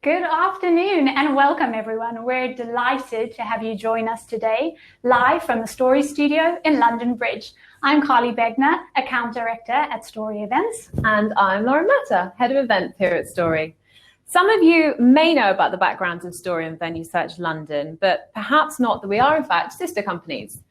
Good afternoon and welcome everyone. We're delighted to have you join us today, live from the Story Studio in London Bridge. I'm Carly Begner, Account Director at Story Events. And I'm Lauren Murtagh, Head of Events here at Story. Some of you may know about the backgrounds of Story and Venue Search London, but perhaps not that we are in fact sister companies.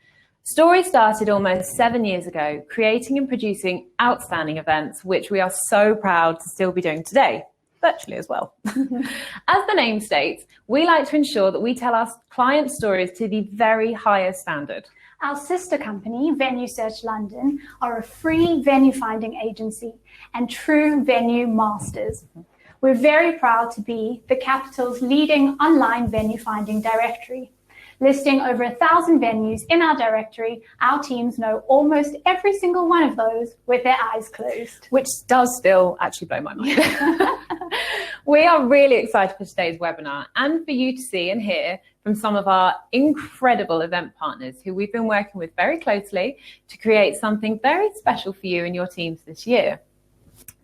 Story started almost 7 years ago, creating and producing outstanding events, which we are so proud to still be doing today. Virtually as well. As the name states, we like to ensure that we tell our clients' stories to the very highest standard. Our sister company, Venue Search London, are a free venue finding agency and true venue masters. We're very proud to be the capital's leading online venue finding directory. Listing over 1,000 venues in our directory, our teams know almost every single one of those with their eyes closed. Which does still actually blow my mind. We are really excited for today's webinar and for you to see and hear from some of our incredible event partners who we've been working with very closely to create something very special for you and your teams this year.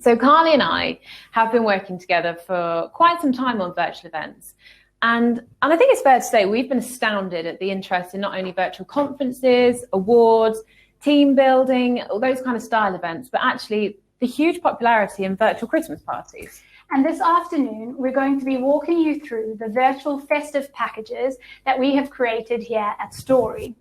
So Carly and I have been working together for quite some time on virtual events. And I think it's fair to say we've been astounded at the interest in not only virtual conferences, awards, team building, all those kind of style events, but actually the huge popularity in virtual Christmas parties. And this afternoon, we're going to be walking you through the virtual festive packages that we have created here at Story,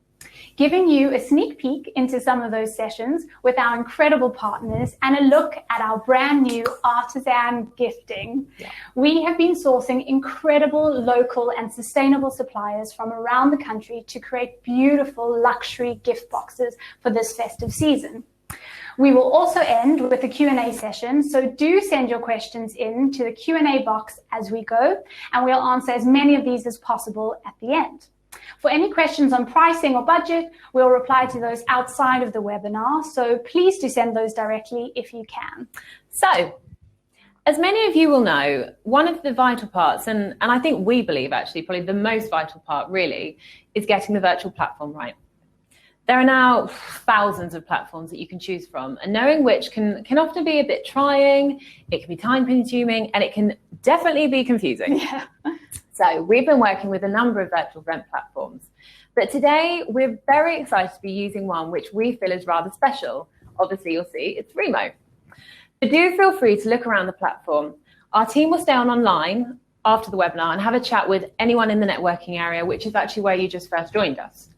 giving you a sneak peek into some of those sessions with our incredible partners and a look at our brand new Artisan Gifting. Yeah. We have been sourcing incredible local and sustainable suppliers from around the country to create beautiful luxury gift boxes for this festive season. We will also end with a Q&A session, so do send your questions in to the Q&A box as we go, and we'll answer as many of these as possible at the end. For any questions on pricing or budget, we'll reply to those outside of the webinar, so please do send those directly if you can. So, as many of you will know, one of the vital parts, and I think we believe actually probably the most vital part really, is getting the virtual platform right. There are now thousands of platforms that you can choose from, and knowing which can often be a bit trying, it can be time consuming, and it can definitely be confusing. Yeah. So we've been working with a number of virtual event platforms, but today we're very excited to be using one which we feel is rather special. Obviously you'll see it's Remo. But do feel free to look around the platform. Our team will stay online after the webinar and have a chat with anyone in the networking area, which is actually where you just first joined us.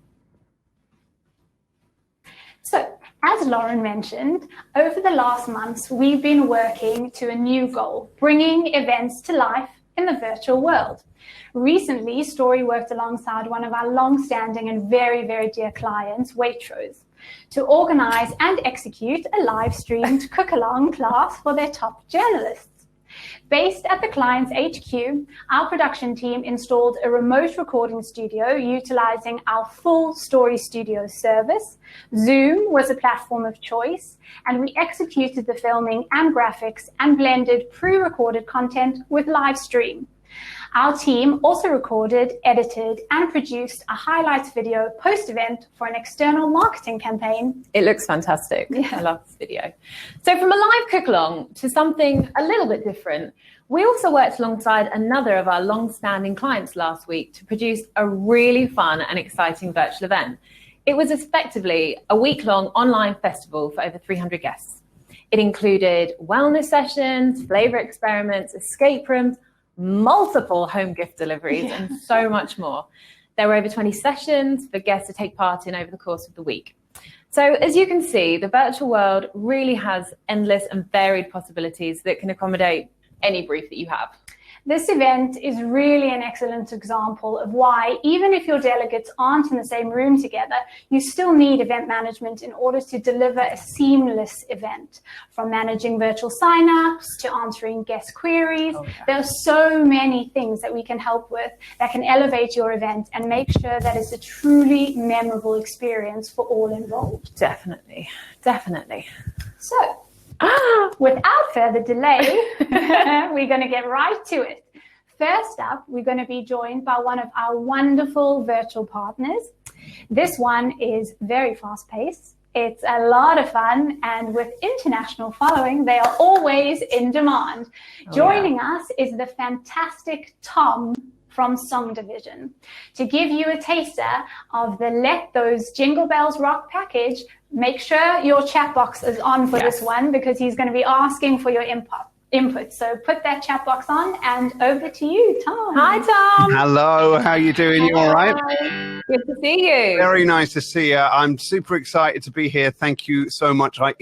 So, as Lauren mentioned, over the last months, we've been working to a new goal, bringing events to life in the virtual world. Recently, Story worked alongside one of our long-standing and very, very dear clients, Waitrose, to organize and execute a live-streamed cook-along class for their top journalists. Based at the client's HQ, our production team installed a remote recording studio utilizing our full Story Studio service. Zoom was a platform of choice, and we executed the filming and graphics and blended pre-recorded content with live stream. Our team also recorded, edited, and produced a highlights video post-event for an external marketing campaign. It looks fantastic. Yeah. I love this video. So from a live cook-along to something a little bit different, we also worked alongside another of our long-standing clients last week to produce a really fun and exciting virtual event. It was effectively a week-long online festival for over 300 guests. It included wellness sessions, flavor experiments, escape rooms, multiple home gift deliveries, and so much more. There were over 20 sessions for guests to take part in over the course of the week. So as you can see, the virtual world really has endless and varied possibilities that can accommodate any brief that you have. This event is really an excellent example of why, even if your delegates aren't in the same room together, you still need event management in order to deliver a seamless event. From managing virtual signups to answering guest queries, there are so many things that we can help with that can elevate your event and make sure that it's a truly memorable experience for all involved. Definitely, definitely. So, without further delay, we're going to get right to it. First up, we're going to be joined by one of our wonderful virtual partners. This one is very fast-paced, It's a lot of fun, and with international following, they are always in demand. Joining us is the fantastic Tom from Song Division to give you a taster of the Let Those Jingle Bells Rock package. Make sure your chat box is on for this one, because he's going to be asking for your input. So put that chat box on, and over to you, Tom. Hi, Tom. Hello, how are you doing? You all right? Good to see you. Very nice to see you. I'm super excited to be here. Thank you so much. We are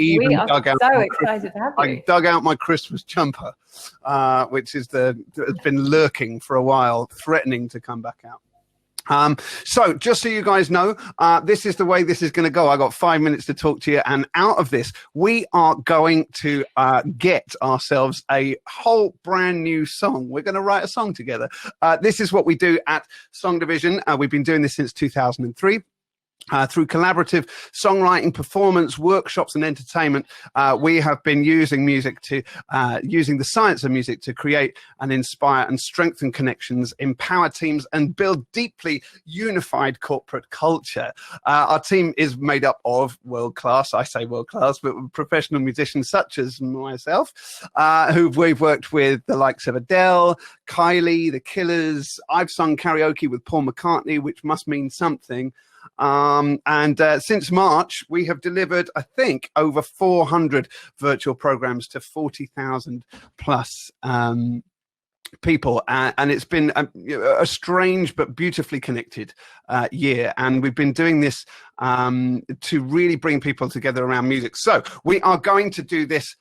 so excited to have you. I dug out my Christmas jumper, which is has been lurking for a while, threatening to come back out. So just so you guys know, this is the way this is going to go. I got 5 minutes to talk to you, and out of this, we are going to get ourselves a whole brand new song. We're going to write a song together. This is what we do at Song Division. We've been doing this since 2003. Through collaborative songwriting, performance, workshops, and entertainment, we have been using music to using the science of music to create and inspire and strengthen connections, empower teams, and build deeply unified corporate culture. Our team is made up of world-class, I say world-class, but professional musicians such as myself, who we've worked with the likes of Adele, Kylie, The Killers. I've sung karaoke with Paul McCartney, which must mean something. Since March, we have delivered, I think, over 400 virtual programs to 40,000 plus people. And it's been a strange but beautifully connected year. And we've been doing this to really bring people together around music. So we are going to do this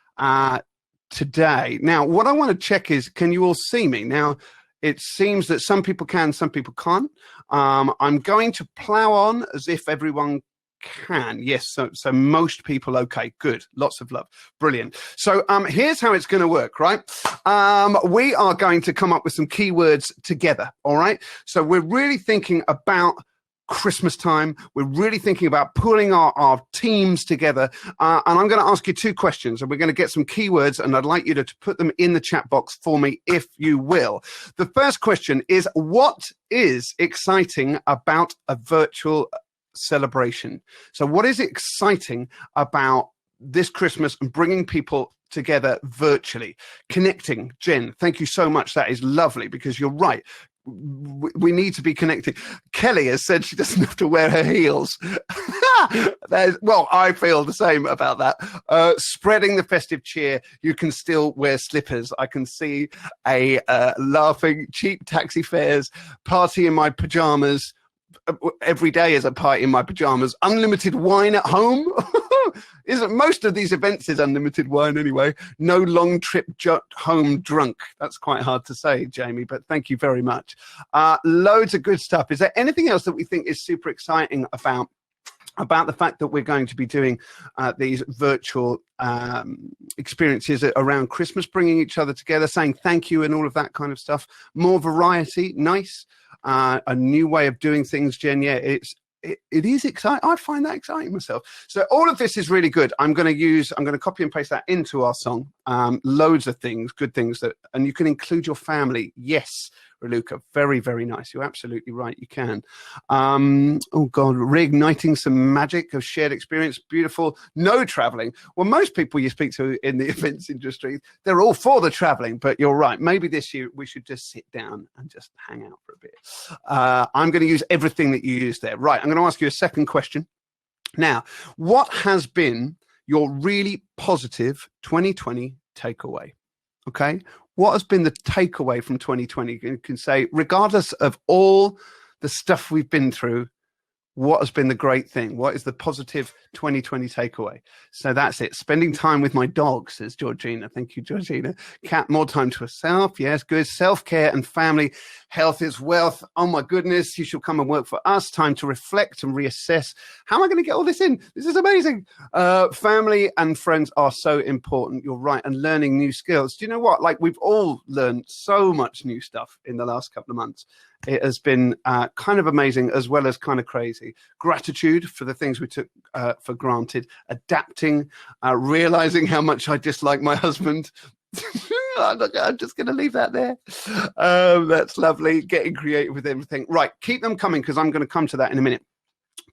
today. Now, what I want to check is, can you all see me? Now, it seems that some people can, some people can't. I'm going to plow on as if everyone can. Yes, so most people, okay, good. Lots of love. Brilliant. So here's how it's going to work, right? We are going to come up with some keywords together, all right? So we're really thinking about Christmas time. We're really thinking about pulling our teams together. And I'm going to ask you two questions, and we're going to get some keywords, and I'd like you to put them in the chat box for me, if you will. The first question is, what is exciting about a virtual celebration? So what is exciting about this Christmas and bringing people together virtually, connecting? Jen, thank you so much. That is lovely, because you're right. We need to be connected. Kelly has said she doesn't have to wear her heels. Well, I feel the same about that. Spreading the festive cheer, you can still wear slippers. I can see a laughing, cheap taxi fares, party in my pajamas. Every day is a party in my pajamas. Unlimited wine at home. Isn't most of these events is unlimited wine anyway? No long trip home drunk. That's quite hard to say, Jamie, but thank you very much. Loads of good stuff. Is there anything else that we think is super exciting about the fact that we're going to be doing these virtual experiences around Christmas, bringing each other together, saying thank you and all of that kind of stuff? More variety, nice. A new way of doing things, Jen. Yeah, it is exciting. I find that exciting myself. So all of this is really good. I'm going to copy and paste that into our song. Loads of things, good things and you can include your family. Yes, Raluca, very, very nice. You're absolutely right. You can. Oh God, reigniting some magic of shared experience. Beautiful. No traveling. Well, most people you speak to in the events industry, they're all for the traveling, but you're right. Maybe this year we should just sit down and just hang out for a bit. I'm going to use everything that you used there. Right. I'm going to ask you a second question. Now, what has been your really positive 2020 takeaway? Okay. What has been the takeaway from 2020? You can say, regardless of all the stuff we've been through, what has been the great thing? What is the positive 2020 takeaway? So that's it. Spending time with my dog, says Georgina. Thank you, Georgina. Cat, more time to herself. Yes, good. Self-care and family. Health is wealth. Oh my goodness, you should come and work for us. Time to reflect and reassess. How am I going to get all this in? This is amazing. Family and friends are so important. You're right. And learning new skills. Do you know what? Like, we've all learned so much new stuff in the last couple of months. It has been kind of amazing as well as kind of crazy. Gratitude for the things we took for granted, adapting, realizing how much I dislike my husband. I'm just going to leave that there. That's lovely. Getting creative with everything. Right, keep them coming because I'm going to come to that in a minute.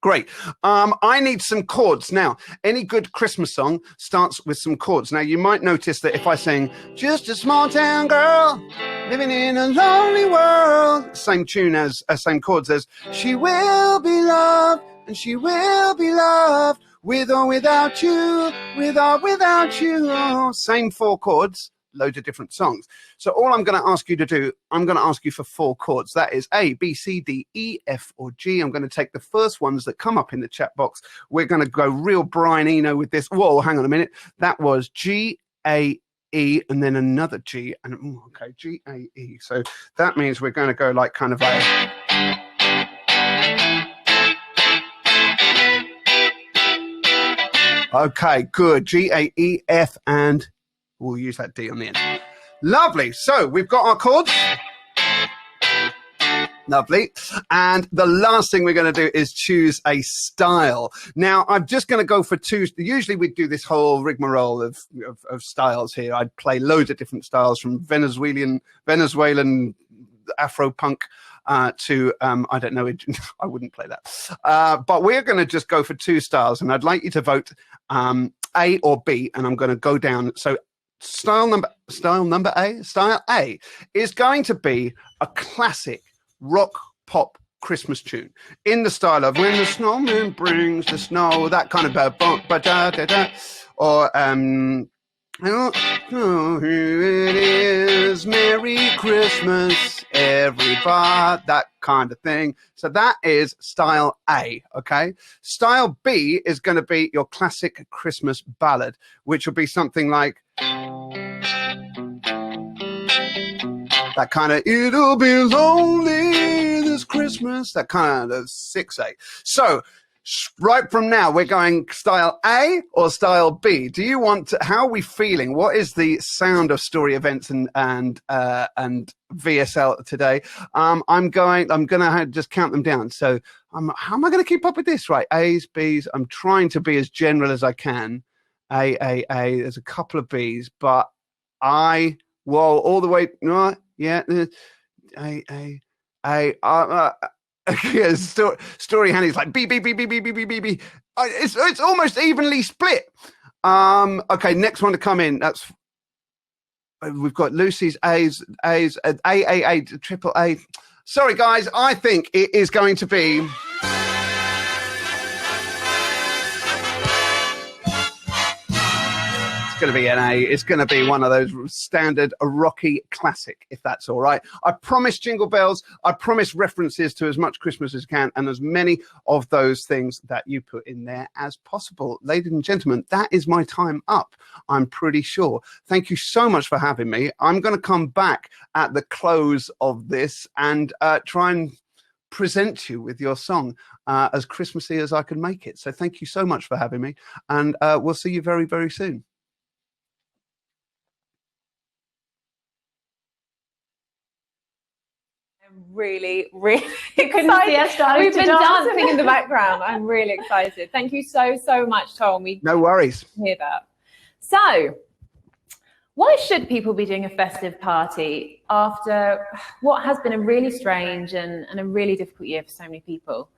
Great. I need some chords. Now, any good Christmas song starts with some chords. Now, you might notice that if I sing, just a small town girl living in a lonely world, same tune as, same chords as, she will be loved and she will be loved with or without you, with or without you. Oh, same 4 chords. Loads of different songs. So all I'm going to ask you to do, I'm going to ask you for 4 chords. That is A, B, C, D, E, F, or G. I'm going to take the first ones that come up in the chat box. We're going to go real Brian Eno with this. Whoa, hang on a minute. That was G, A, E, and then another G. And okay, G, A, E. So that means we're going to go like kind of like... Okay, good. G, A, E, F, and... we'll use that D on the end. Lovely. So we've got our chords. Lovely. And the last thing we're going to do is choose a style. Now, I'm just going to go for 2. Usually we do this whole rigmarole of styles here. I'd play loads of different styles from Venezuelan Afro-punk to, I don't know, I wouldn't play that. But we're going to just go for 2 styles. And I'd like you to vote A or B. And I'm going to go down. So Style A is going to be a classic rock pop Christmas tune in the style of When the Snowman Brings the Snow, that kind of or oh, here it is, Merry Christmas, everybody, that kind of thing. So that is style A, okay? Style B is going to be your classic Christmas ballad, which will be something like that kind of, it'll be lonely this Christmas, that kind of 6A. So right from now, we're going style A or style B. Do you want to, how are we feeling? What is the sound of story events and VSL today? I'm going to just count them down. So how am I going to keep up with this? Right. A's, B's. I'm trying to be as general as I can. A. There's a couple of B's, but all the way. No, yeah. A. Yeah, story handy's like B. It's almost evenly split. Okay, next one to come in. That's we've got Lucy's A's, A, triple A. Sorry, guys, I think it is going to be. It's going to be an A. It's going to be one of those standard rocky classic, if that's all right. I promise jingle bells. I promise references to as much Christmas as can and as many of those things that you put in there as possible. Ladies and gentlemen, that is my time up, I'm pretty sure. Thank you so much for having me. I'm going to come back at the close of this and try and present you with your song as Christmassy as I can make it. So thank you so much for having me, and we'll see you very, very soon. Really you couldn't see us starting. We've been dancing in the background. I'm really excited. Thank you so much, Tom. No worries. Hear that. So why should people be doing a festive party after what has been a really strange and a really difficult year for so many people?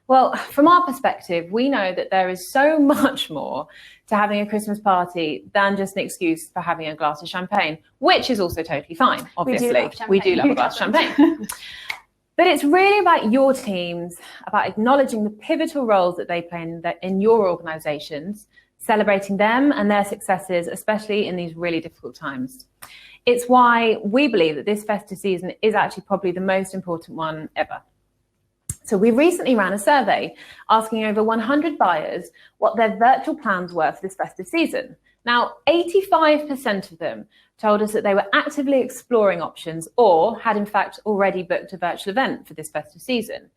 Well, from our perspective, we know that there is so much more to having a Christmas party than just an excuse for having a glass of champagne, which is also totally fine, obviously. We do love a glass of champagne. But it's really about your teams, about acknowledging the pivotal roles that they play in your organisations, celebrating them and their successes, especially in these really difficult times. It's why we believe that this festive season is actually probably the most important one ever. So we recently ran a survey asking over 100 buyers what their virtual plans were for this festive season. Now, 85% of them told us that they were actively exploring options or had in fact already booked a virtual event for this festive season.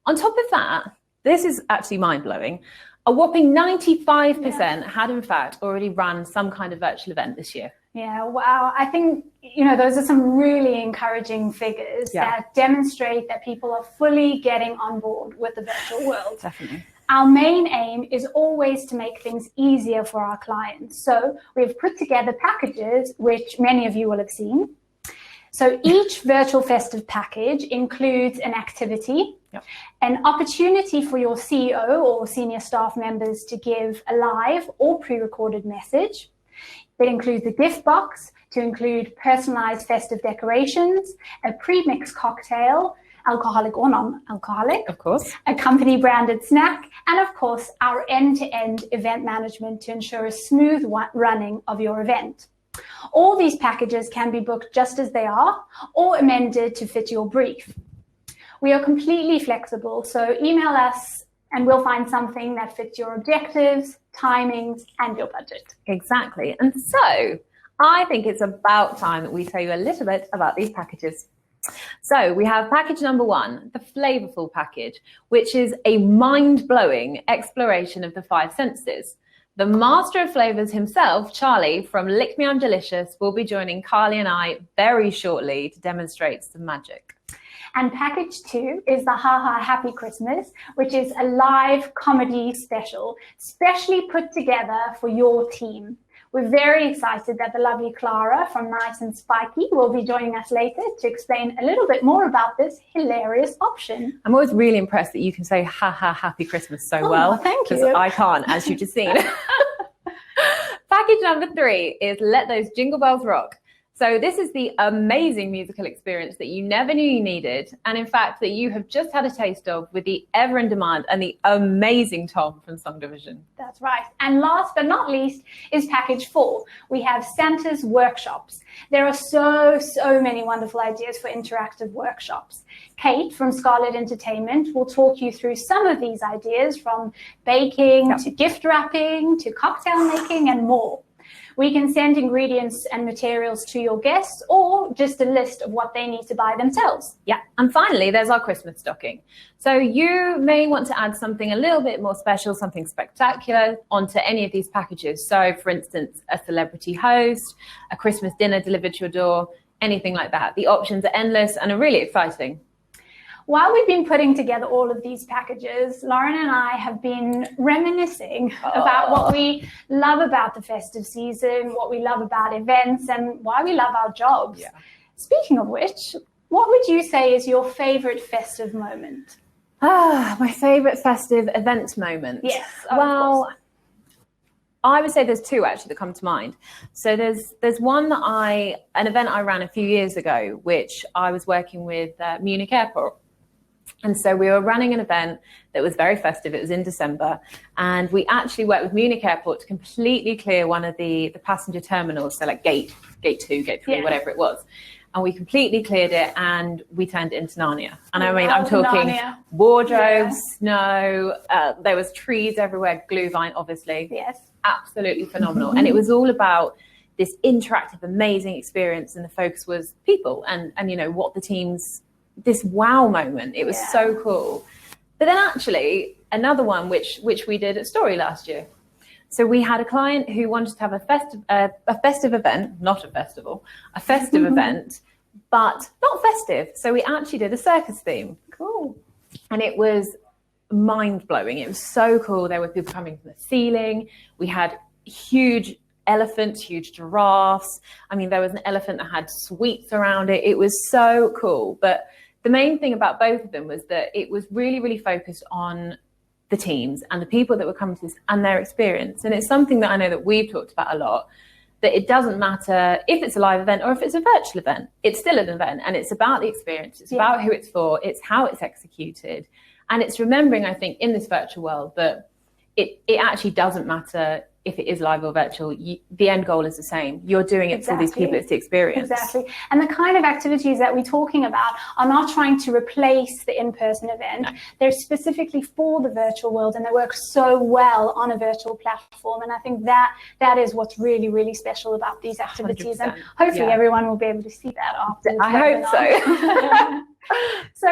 On top of that, this is actually mind-blowing, a whopping 95% had in fact already run some kind of virtual event this year. Yeah, wow. I think, those are some really encouraging figures that demonstrate that people are fully getting on board with the virtual world. Definitely. Our main aim is always to make things easier for our clients. So we've put together packages, which many of you will have seen. So each virtual festive package includes an activity, An opportunity for your CEO or senior staff members to give a live or pre-recorded message. It includes a gift box to include personalized festive decorations, a pre-mixed cocktail, alcoholic or non-alcoholic, Of course. a company branded snack, and of course, our end-to-end event management to ensure a smooth running of your event. All these packages can be booked just as they are or amended to fit your brief. We are completely flexible, so email us and we'll find something that fits your objectives, timings, and your budget. Exactly. And so I think it's about time that we tell you a little bit about these packages. So we have package number 1, the flavorful package, which is a mind-blowing exploration of the 5 senses. The master of flavors himself, Charlie from Lick Me I'm Delicious, will be joining Carly and I very shortly to demonstrate some magic. And package 2 is the Ha Ha Happy Christmas, which is a live comedy special, specially put together for your team. We're very excited that the lovely Clara from Nice and Spiky will be joining us later to explain a little bit more about this hilarious option. I'm always really impressed that you can say Ha Ha Happy Christmas so well. Thank you. Because I can't, as you've just seen. Package number 3 is Let Those Jingle Bells Rock. So this is the amazing musical experience that you never knew you needed, and in fact that you have just had a taste of with the ever in demand and the amazing Tom from Song Division. That's right. And last but not least is package 4. We have Santa's workshops. There are so many wonderful ideas for interactive workshops. Kate from Scarlett Entertainment will talk you through some of these ideas, from baking to gift wrapping to cocktail making and more. We can send ingredients and materials to your guests or just a list of what they need to buy themselves. Yeah, and finally, there's our Christmas stocking. So you may want to add something a little bit more special, something spectacular onto any of these packages. So for instance, a celebrity host, a Christmas dinner delivered to your door, anything like that. The options are endless and are really exciting. While we've been putting together all of these packages, Lauren and I have been reminiscing about what we love about the festive season, what we love about events, and why we love our jobs. Yeah. Speaking of which, what would you say is your favorite festive moment? My favorite festive event moment. Yes. Well, I would say there's 2 actually that come to mind. So there's one that an event I ran a few years ago, which I was working with Munich Airport. And so we were running an event that was very festive. It was in December. And we actually worked with Munich Airport to completely clear one of the passenger terminals. So like gate 2, gate 3, whatever it was. And we completely cleared it and we turned it into Narnia. And I mean, I'm talking Narnia. Wardrobes, snow, there was trees everywhere, glue vine, obviously. Yes. Absolutely phenomenal. And it was all about this interactive, amazing experience. And the focus was people and you know, what the teams, this wow moment. It was so cool. But then actually another one, which we did at Story last year. So we had a client who wanted to have a festive event, not a festival, a festive event, but not festive. So we actually did a circus theme. Cool. And it was mind-blowing. It was so cool. There were people coming from the ceiling. We had huge elephants, huge giraffes. I mean, there was an elephant that had sweets around it. It was so cool. But the main thing about both of them was that it was really, really focused on the teams and the people that were coming to this and their experience. And it's something that I know that we've talked about a lot, that it doesn't matter if it's a live event or if it's a virtual event. It's still an event and it's about the experience. It's about who it's for. It's how it's executed. And it's remembering, I think, in this virtual world that it actually doesn't matter if it is live or virtual. The end goal is the same. You're doing it for these people. It's the experience. Exactly. And the kind of activities that we're talking about are not trying to replace the in-person event. No. They're specifically for the virtual world, and they work so well on a virtual platform. And I think that is what's really, really special about these activities. 100%. And hopefully everyone will be able to see that after. I hope so. So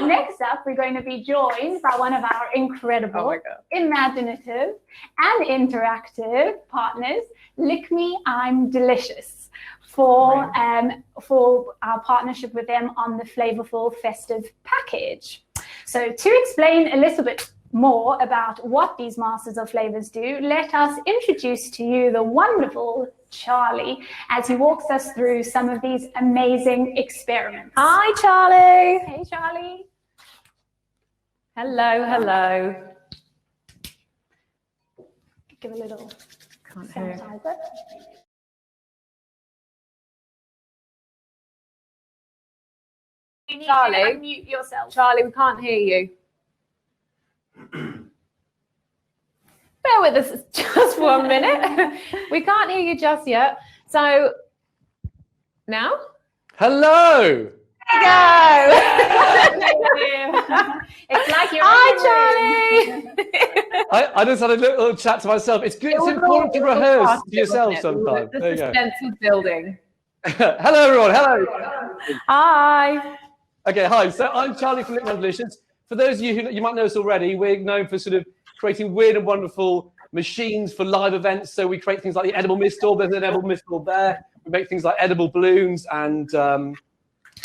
next up, we're going to be joined by one of our incredible, imaginative and interactive partners, Lick Me I'm Delicious, for our partnership with them on the flavorful festive package. So to explain a little bit more about what these Masters of Flavors do, let us introduce to you the wonderful Charlie as he walks us through some of these amazing experiments. Hi, Charlie. Hey, Charlie. Hello, hello. Give a little Can't hear. sanitizer. You need Charlie? to unmute yourself. Charlie, we can't hear you. Bear with us just 1 minute. We can't hear you just yet. So now? Hello. Go. It's like you're Hi, Charlie. I just had a little chat to myself. It's good. It's important to rehearse to yourself sometimes. The There you go. suspense was building. Hello, everyone. Hello. Hi. Okay, hi. So I'm Charlie from Lit Revolutions. For those of you who you might know us already, we're known for sort of creating weird and wonderful machines for live events. So we create things like the edible mist orb. There's an edible mist orb there. We make things like edible balloons and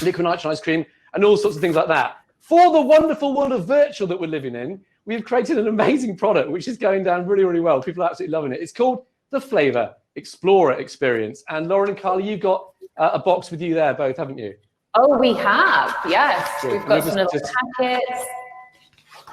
liquid nitrogen ice cream and all sorts of things like that. For the wonderful world of virtual that we're living in, we've created an amazing product which is going down really, really well. People are absolutely loving it. It's called the Flavor Explorer Experience. And Lauren and Carly, you've got a box with you there, both, haven't you? Oh, we have. Yes. Good. We've got some little Just packets.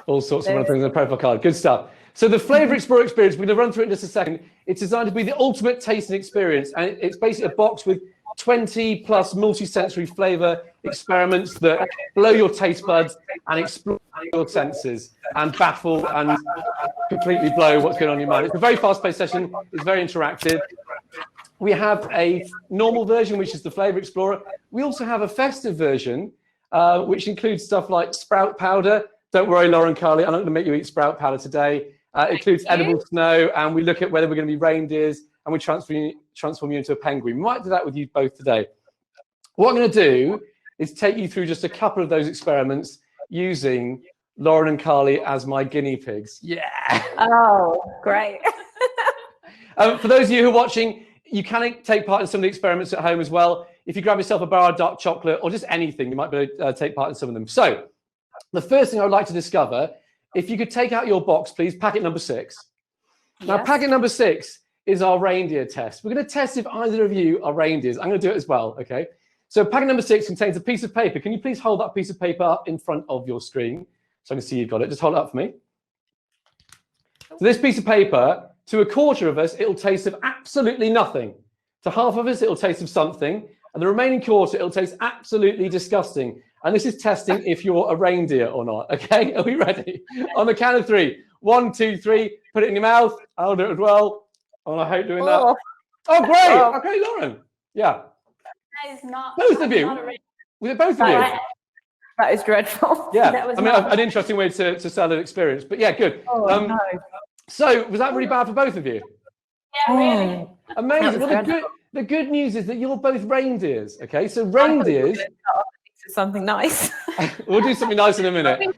all sorts of wonderful things on the profile card. Good stuff. So the Flavor Explorer Experience, we're going to run through it in just a second. It's designed to be the ultimate tasting experience. And it's basically a box with 20 plus multi-sensory flavor experiments that blow your taste buds and explore your senses and baffle and completely blow what's going on in your mind. It's a very fast-paced session. It's very interactive. We have a normal version, which is the Flavor Explorer. We also have a festive version, which includes stuff like sprout powder. Don't worry, Lauren, Carly, I'm not going to make you eat sprout powder today. It includes edible snow, and we look at whether we're going to be reindeers, and we transform you into a penguin. We might do that with you both today. What I'm going to do is take you through just a couple of those experiments using Lauren and Carly as my guinea pigs. Yeah. Oh, great. For those of you who are watching, you can take part in some of the experiments at home as well. If you grab yourself a bar of dark chocolate or just anything, you might be able to take part in some of them. So the first thing I would like to discover, if you could take out your box, please, packet number 6. Yes. Now, packet number 6 is our reindeer test. We're going to test if either of you are reindeers. I'm going to do it as well, okay? So packet number 6 contains a piece of paper. Can you please hold that piece of paper up in front of your screen so I can see you've got it? Just hold it up for me. So this piece of paper, to a quarter of us, it'll taste of absolutely nothing. To half of us, it'll taste of something. And the remaining quarter, it'll taste absolutely disgusting. And this is testing if you're a reindeer or not, okay? Are we ready? On the count of 3. 1, 2, 3. Put it in your mouth. I'll do it as well. Oh, I hate doing that. Oh, great. Oh. Okay, Lauren. Yeah. That is not. Both of you. Was it both of you? That is dreadful. Yeah. That was an interesting way to sell an experience. But yeah, good. Oh, no. So was that really bad for both of you? Yeah, really. Amazing. Well, the good news is that you're both reindeers. Okay, so reindeers. Something nice. We'll do something nice in a minute.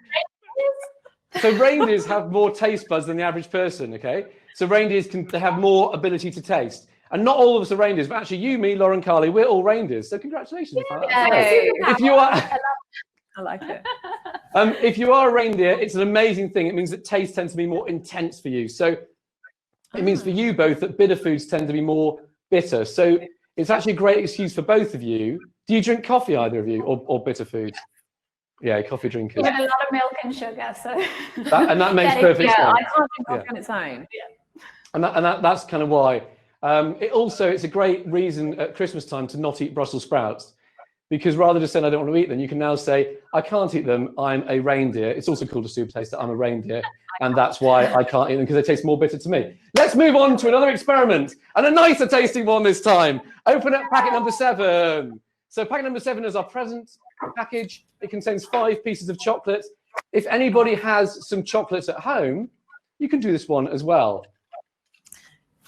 So reindeers have more taste buds than the average person. Okay, so reindeers they have more ability to taste. And not all of us are reindeers, but actually you, me, Lauren, Carly, we're all reindeers. So congratulations. If you are, I like it. If you are a reindeer, it's an amazing thing. It means that taste tends to be more intense for you. So it means for you both that bitter foods tend to be more bitter. So it's actually a great excuse for both of you. Do you drink coffee, either of you, or bitter foods? Yeah, coffee drinkers. We have a lot of milk and sugar, so. That makes perfect sense. I can't drink coffee on its own. Yeah. And that's kind of why. It's a great reason at Christmas time to not eat Brussels sprouts, because rather than just saying I don't want to eat them, you can now say I can't eat them. I'm a reindeer. It's also called a super taster. I'm a reindeer, and that's why I can't eat them, because they taste more bitter to me. Let's move on to another experiment, and a nicer tasting one this time. Open up packet number 7. So packet number 7 is our present package. It contains 5 pieces of chocolate. If anybody has some chocolate at home, you can do this one as well.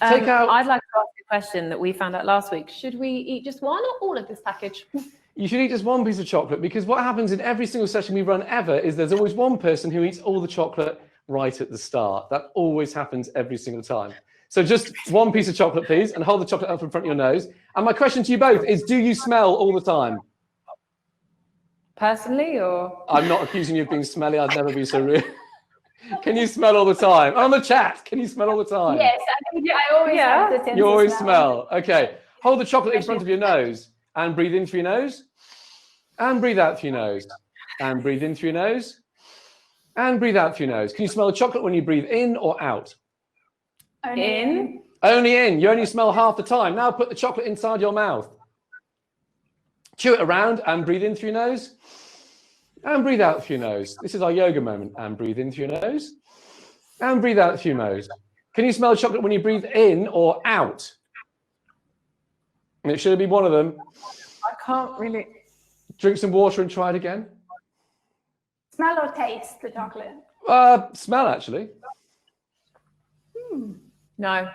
I'd like to ask a question that we found out last week. Should we eat just one or all of this package? You should eat just one piece of chocolate, because what happens in every single session we run ever is there's always one person who eats all the chocolate right at the start. That always happens every single time. So just one piece of chocolate, please, and hold the chocolate up in front of your nose. And my question to you both is, do you smell all the time? Personally, or? I'm not accusing you of being smelly. I'd never be so rude. Can you smell all the time? On the chat, can you smell all the time? Yes, I always have the sense You always of smell. Okay. Hold the chocolate in front of your nose and breathe in through your nose and breathe out through your nose and breathe in through your nose And breathe out through your nose. Can you smell the chocolate when you breathe in or out? Only in. Only in. You only smell half the time. Now put the chocolate inside your mouth. Chew it around and breathe in through your nose. And breathe out through your nose. This is our yoga moment. And breathe in through your nose. And breathe out through your nose. Can you smell chocolate when you breathe in or out? And it should be one of them. I can't really. Drink some water and try it again. Smell or taste the chocolate? Smell, actually. No.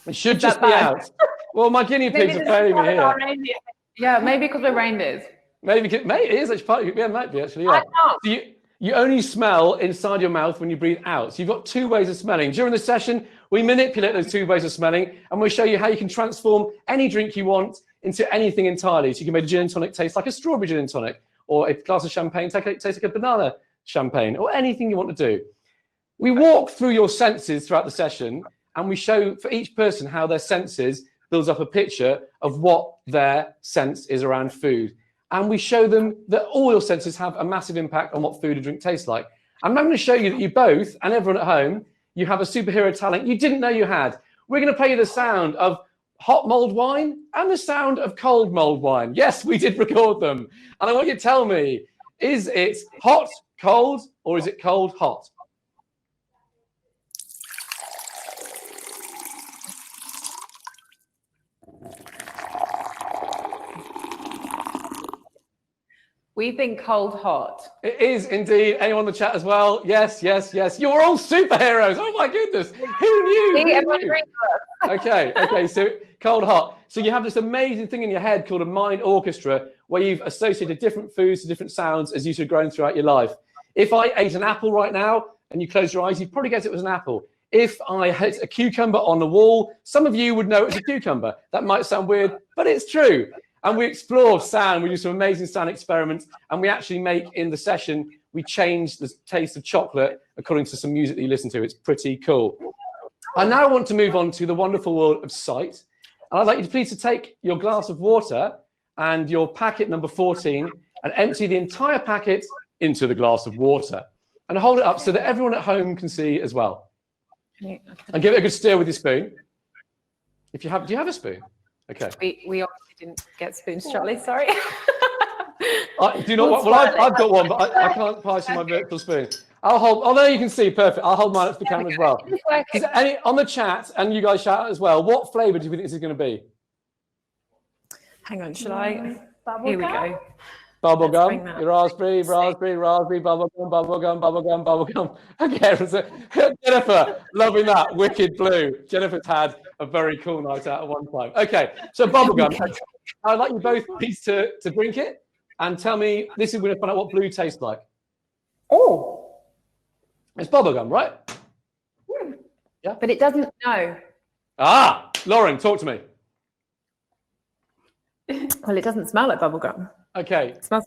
It should just be out. Well, my guinea pigs are failing me here. Yeah, maybe because we're reindeers. Maybe it is actually part of it. Yeah, it might be actually. Yeah. So you only smell inside your mouth when you breathe out. So you've got two ways of smelling. During the session, we manipulate those two ways of smelling, and we'll show you how you can transform any drink you want into anything entirely. So you can make a gin and tonic taste like a strawberry gin and tonic, or a glass of champagne taste like a banana champagne, or anything you want to do. We walk through your senses throughout the session, and we show for each person how their senses builds up a picture of what their sense is around food. And we show them that all your senses have a massive impact on what food and drink tastes like. And I'm going to show you that you both, and everyone at home, you have a superhero talent you didn't know you had. We're going to play you the sound of hot mulled wine and the sound of cold mulled wine. Yes, we did record them. And I want you to tell me, is it hot, cold, or is it cold, hot? We think cold hot. It is indeed. Anyone in the chat as well? Yes, yes, yes. You're all superheroes. Oh my goodness. Who knew? Okay. So cold, hot. So you have this amazing thing in your head called a mind orchestra where you've associated different foods to different sounds as you've grown throughout your life. If I ate an apple right now and you close your eyes, you'd probably guess it was an apple. If I hit a cucumber on the wall, some of you would know it's a cucumber. That might sound weird, but it's true. And we explore sound. We do some amazing sound experiments. And we actually make, in the session, we change the taste of chocolate according to some music that you listen to. It's pretty cool. I now want to move on to the wonderful world of sight. And I'd like you to please take your glass of water and your packet number 14 and empty the entire packet into the glass of water. And hold it up so that everyone at home can see as well. Okay. And give it a good stir with your spoon. If you have, do you have a spoon? Okay. We obviously didn't get spoons, Charlie. Sorry. Do you know what? Well, I've got one, but I can't pass you my virtual spoon. I'll hold. Oh, there you can see. Perfect. I'll hold mine up to the camera as well. Is there any on the chat, and you guys shout out as well? What flavour do you think this is going to be? Hang on. Shall I? Bubblegum? Here we go. Bubblegum, raspberry, bubblegum. Okay, Jennifer, loving that. Wicked blue. Jennifer's had a very cool night out at one time. Okay, so bubblegum. I'd like you both please to drink it and tell me, this is going to find out what blue tastes like. Oh. It's bubblegum, right? Yeah. But it doesn't know. Ah, Lauren, talk to me. Well, it doesn't smell like bubblegum. Okay. It smells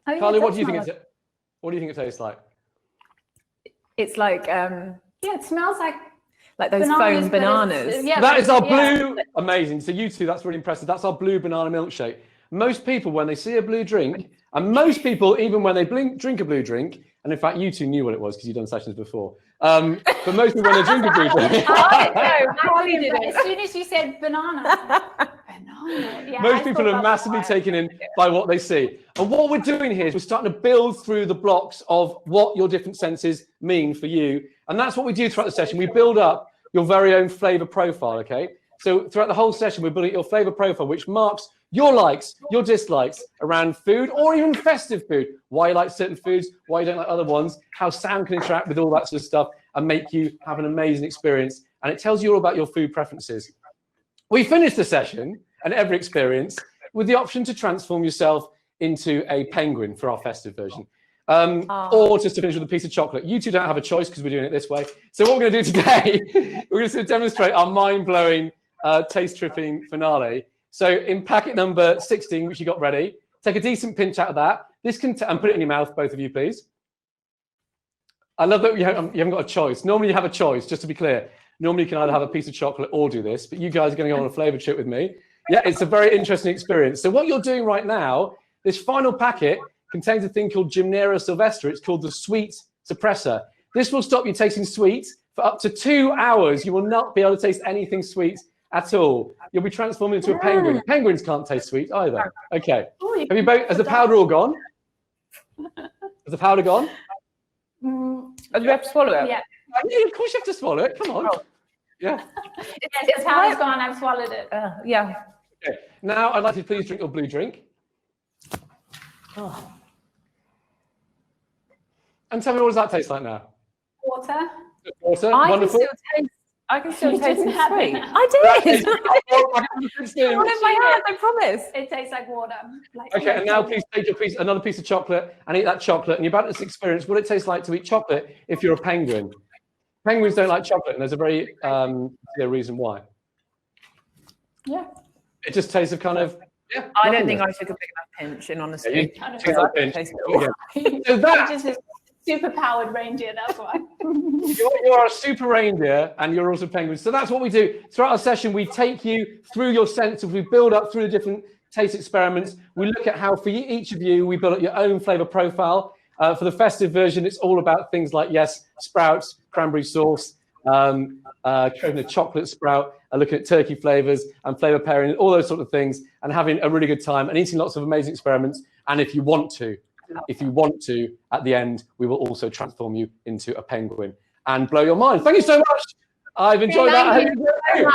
like Carly, what do you think it tastes like? It's like it smells like those foam bananas. Yeah, that is our blue. Amazing. So you two, that's really impressive. That's our blue banana milkshake. Most people, when they see a blue drink, and most people, even when they drink a blue drink, and in fact, you two knew what it was because you've done sessions before. But most people, when they drink a blue drink, as soon as you said banana. Yeah, most people are massively taken in by what they see. And what we're doing here is we're starting to build through the blocks of what your different senses mean for you. And that's what we do throughout the session. We build up your very own flavor profile, okay? So throughout the whole session, we're building your flavor profile, which marks your likes, your dislikes around food or even festive food, why you like certain foods, why you don't like other ones, how sound can interact with all that sort of stuff and make you have an amazing experience. And it tells you all about your food preferences. We finish the session and every experience with the option to transform yourself into a penguin for our festive version. Or just to finish with a piece of chocolate. You two don't have a choice because we're doing it this way. So what we're going to do today, we're going to demonstrate our mind-blowing, taste-tripping finale. So in packet number 16, which you got ready, take a decent pinch out of that. And put it in your mouth, both of you, please. I love that you haven't got a choice. Normally you have a choice, just to be clear. Normally you can either have a piece of chocolate or do this, but you guys are going to go on a flavor trip with me. Yeah, it's a very interesting experience. So what you're doing right now, this final packet contains a thing called Gymnera sylvestre. It's called the sweet suppressor. This will stop you tasting sweet for up to 2 hours. You will not be able to taste anything sweet at all. You'll be transformed into a penguin. Penguins can't taste sweet either. Okay. Have you both? Has the powder all gone? Has the powder gone? Do we have to swallow it? Yeah. Yeah, of course you have to swallow it. Come on. Yeah. It's powder's gone. I've swallowed it. Yeah. Okay. Now I'd like you to please drink your blue drink. Oh. And tell me, what does that taste like now? Water. Water. I Wonderful. can still You taste didn't the have sweet. it. I did. Okay, One in my hand, I promise. It tastes like water. and now please take another piece of chocolate and eat that chocolate, and you're about to experience what it tastes like to eat chocolate if you're a penguin. Penguins don't like chocolate, and there's a very clear reason why. Yeah. It just tastes of kind of, yeah. I don't think I took a big enough pinch, in honesty. So that Just a super powered reindeer, that's why. you're a super reindeer and you're also penguins. So that's what we do. Throughout our session, we take you through your senses. We build up through the different taste experiments. We look at how for each of you, we build up your own flavor profile. For the festive version, it's all about things like, yes, sprouts, cranberry sauce, creating a chocolate sprout, looking at turkey flavors and flavor pairing, all those sort of things, and having a really good time and eating lots of amazing experiments. And if you want to, at the end, we will also transform you into a penguin and blow your mind. Thank you so much. I've enjoyed that. Thank you so much.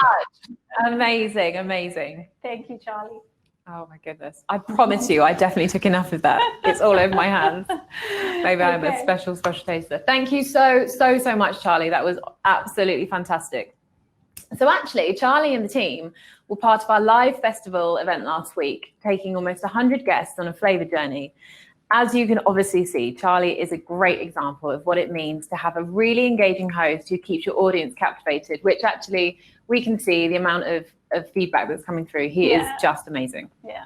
Amazing, amazing. Thank you, Charlie. Oh my goodness. I promise you, I definitely took enough of that. It's all over my hands. Maybe I'm a special taster. Thank you so much, Charlie. That was absolutely fantastic. So actually, Charlie and the team were part of our live festival event last week, taking almost 100 guests on a flavor journey. As you can obviously see, Charlie is a great example of what it means to have a really engaging host who keeps your audience captivated, which actually we can see the amount of feedback that's coming through. He is just amazing. Yeah.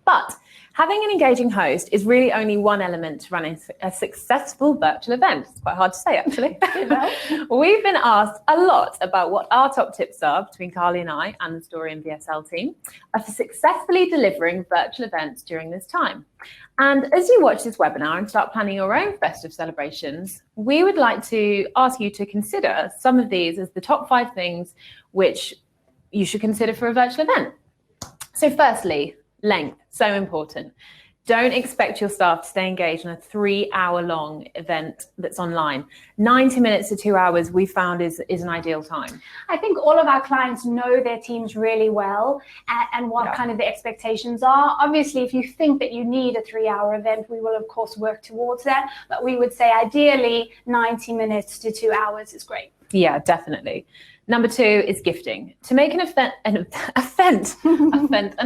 But having an engaging host is really only one element to running a successful virtual event. It's quite hard to say, actually. We've been asked a lot about what our top tips are between Carly and I and the Story and VSL team for successfully delivering virtual events during this time. And as you watch this webinar and start planning your own festive celebrations, we would like to ask you to consider some of these as the top 5 things which you should consider for a virtual event. So firstly, length, so important. Don't expect your staff to stay engaged in a 3-hour-long event that's online. 90 minutes to 2 hours we found is an ideal time. I think all of our clients know their teams really well and what kind of the expectations are. Obviously, if you think that you need a 3-hour event, we will of course work towards that. But we would say ideally 90 minutes to 2 hours is great. Yeah, definitely. Number 2 is gifting. To make an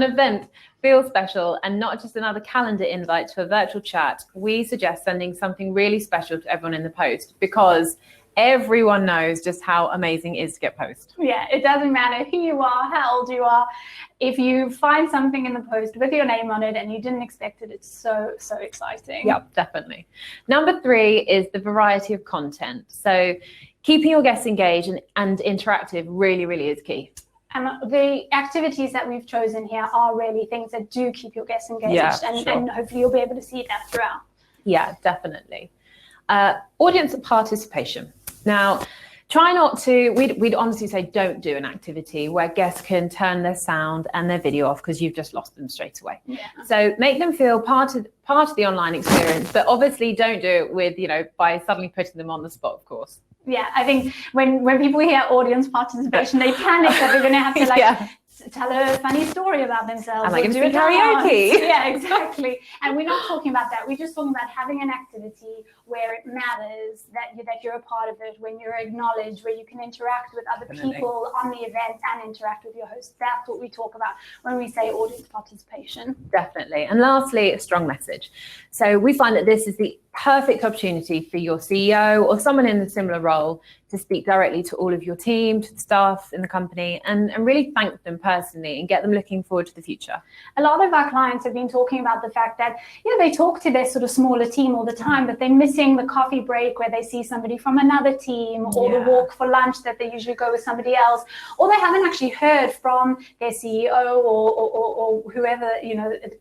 event feel special and not just another calendar invite to a virtual chat, we suggest sending something really special to everyone in the post, because everyone knows just how amazing it is to get post. Yeah, it doesn't matter who you are, how old you are. If you find something in the post with your name on it and you didn't expect it, it's so exciting. Yep, definitely. Number 3 is the variety of content. So keeping your guests engaged and interactive really is key. And the activities that we've chosen here are really things that do keep your guests engaged, and hopefully you'll be able to see that throughout. Yeah, definitely. Audience participation. Now, try not to, we'd honestly say don't do an activity where guests can turn their sound and their video off because you've just lost them straight away. Yeah. So make them feel part of the online experience, but obviously don't do it with, by suddenly putting them on the spot, of course. Yeah, I think when people hear audience participation, they panic that they're going to have to tell a funny story about themselves. And do karaoke. Yeah, exactly. And we're not talking about that. We're just talking about having an activity where it matters that you're a part of it, when you're acknowledged, where you can interact with other people on the event and interact with your host. That's what we talk about when we say audience participation. Definitely. And lastly, a strong message. So we find that this is the perfect opportunity for your CEO or someone in a similar role to speak directly to all of your team, to the staff in the company, and really thank them personally and get them looking forward to the future. A lot of our clients have been talking about the fact that, they talk to their sort of smaller team all the time, but they're missing the coffee break where they see somebody from another team, or the walk for lunch that they usually go with somebody else, or they haven't actually heard from their CEO or whoever,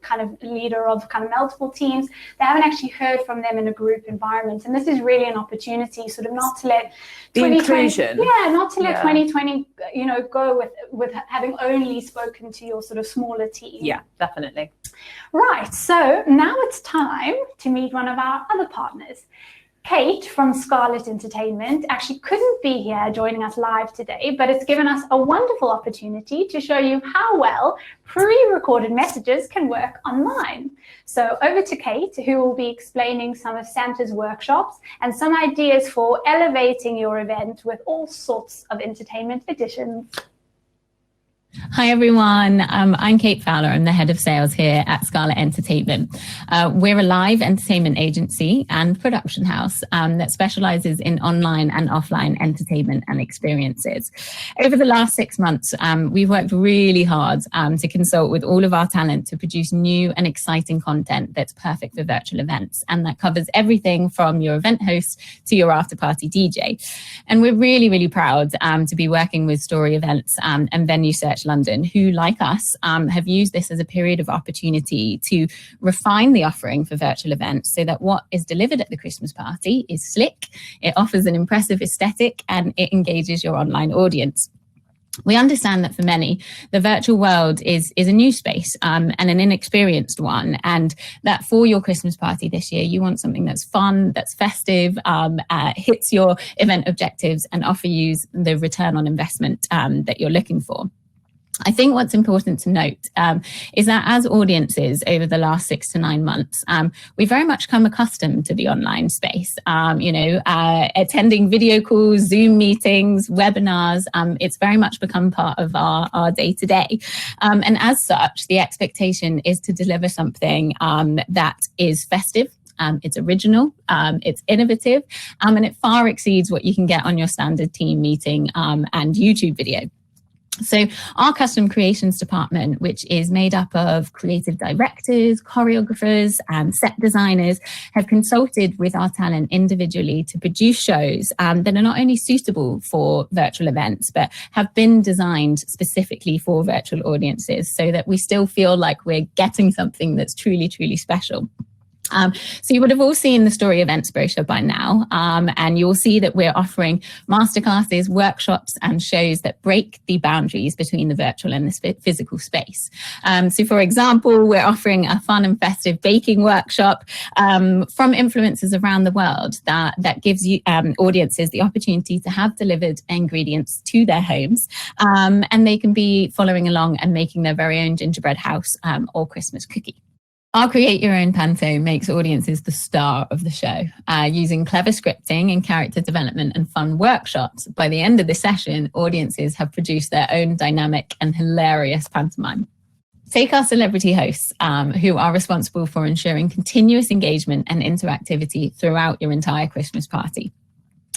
kind of leader of kind of multiple teams. They haven't actually heard from them in a group environment. And this is really an opportunity sort of not to let inclusion. Not to let 2020, go with having only spoken to your sort of smaller team. Yeah, definitely. Right. So now it's time to meet one of our other partners. Kate from Scarlett Entertainment actually couldn't be here joining us live today, but it's given us a wonderful opportunity to show you how well pre-recorded messages can work online. So over to Kate, who will be explaining some of Santa's workshops and some ideas for elevating your event with all sorts of entertainment additions. Hi everyone, I'm Kate Fowler. I'm the head of sales here at Scarlett Entertainment. We're a live entertainment agency and production house that specializes in online and offline entertainment and experiences. Over the last 6 months, we've worked really hard to consult with all of our talent to produce new and exciting content that's perfect for virtual events. And that covers everything from your event host to your after party DJ. And we're really, really proud to be working with Story Events and Venue Search London, who, like us, have used this as a period of opportunity to refine the offering for virtual events so that what is delivered at the Christmas party is slick, it offers an impressive aesthetic, and it engages your online audience. We understand that for many, the virtual world is a new space and an inexperienced one, and that for your Christmas party this year, you want something that's fun, that's festive, hits your event objectives, and offer you the return on investment that you're looking for. I think what's important to note is that as audiences over the last 6 to 9 months, we very much come accustomed to the online space, attending video calls, Zoom meetings, webinars. It's very much become part of our day-to-day. And as such, the expectation is to deliver something that is festive, it's original, it's innovative, and it far exceeds what you can get on your standard team meeting and YouTube video. So our custom creations department, which is made up of creative directors, choreographers, and set designers, have consulted with our talent individually to produce shows that are not only suitable for virtual events, but have been designed specifically for virtual audiences so that we still feel like we're getting something that's truly, truly special. So you would have all seen the Story Events brochure by now, and you'll see that we're offering masterclasses, workshops, and shows that break the boundaries between the virtual and the physical space. So for example, we're offering a fun and festive baking workshop from influencers around the world that gives you audiences the opportunity to have delivered ingredients to their homes, and they can be following along and making their very own gingerbread house or Christmas cookie. Our Create Your Own Panto makes audiences the star of the show. Using clever scripting and character development and fun workshops, by the end of the session, audiences have produced their own dynamic and hilarious pantomime. Take our celebrity hosts, who are responsible for ensuring continuous engagement and interactivity throughout your entire Christmas party.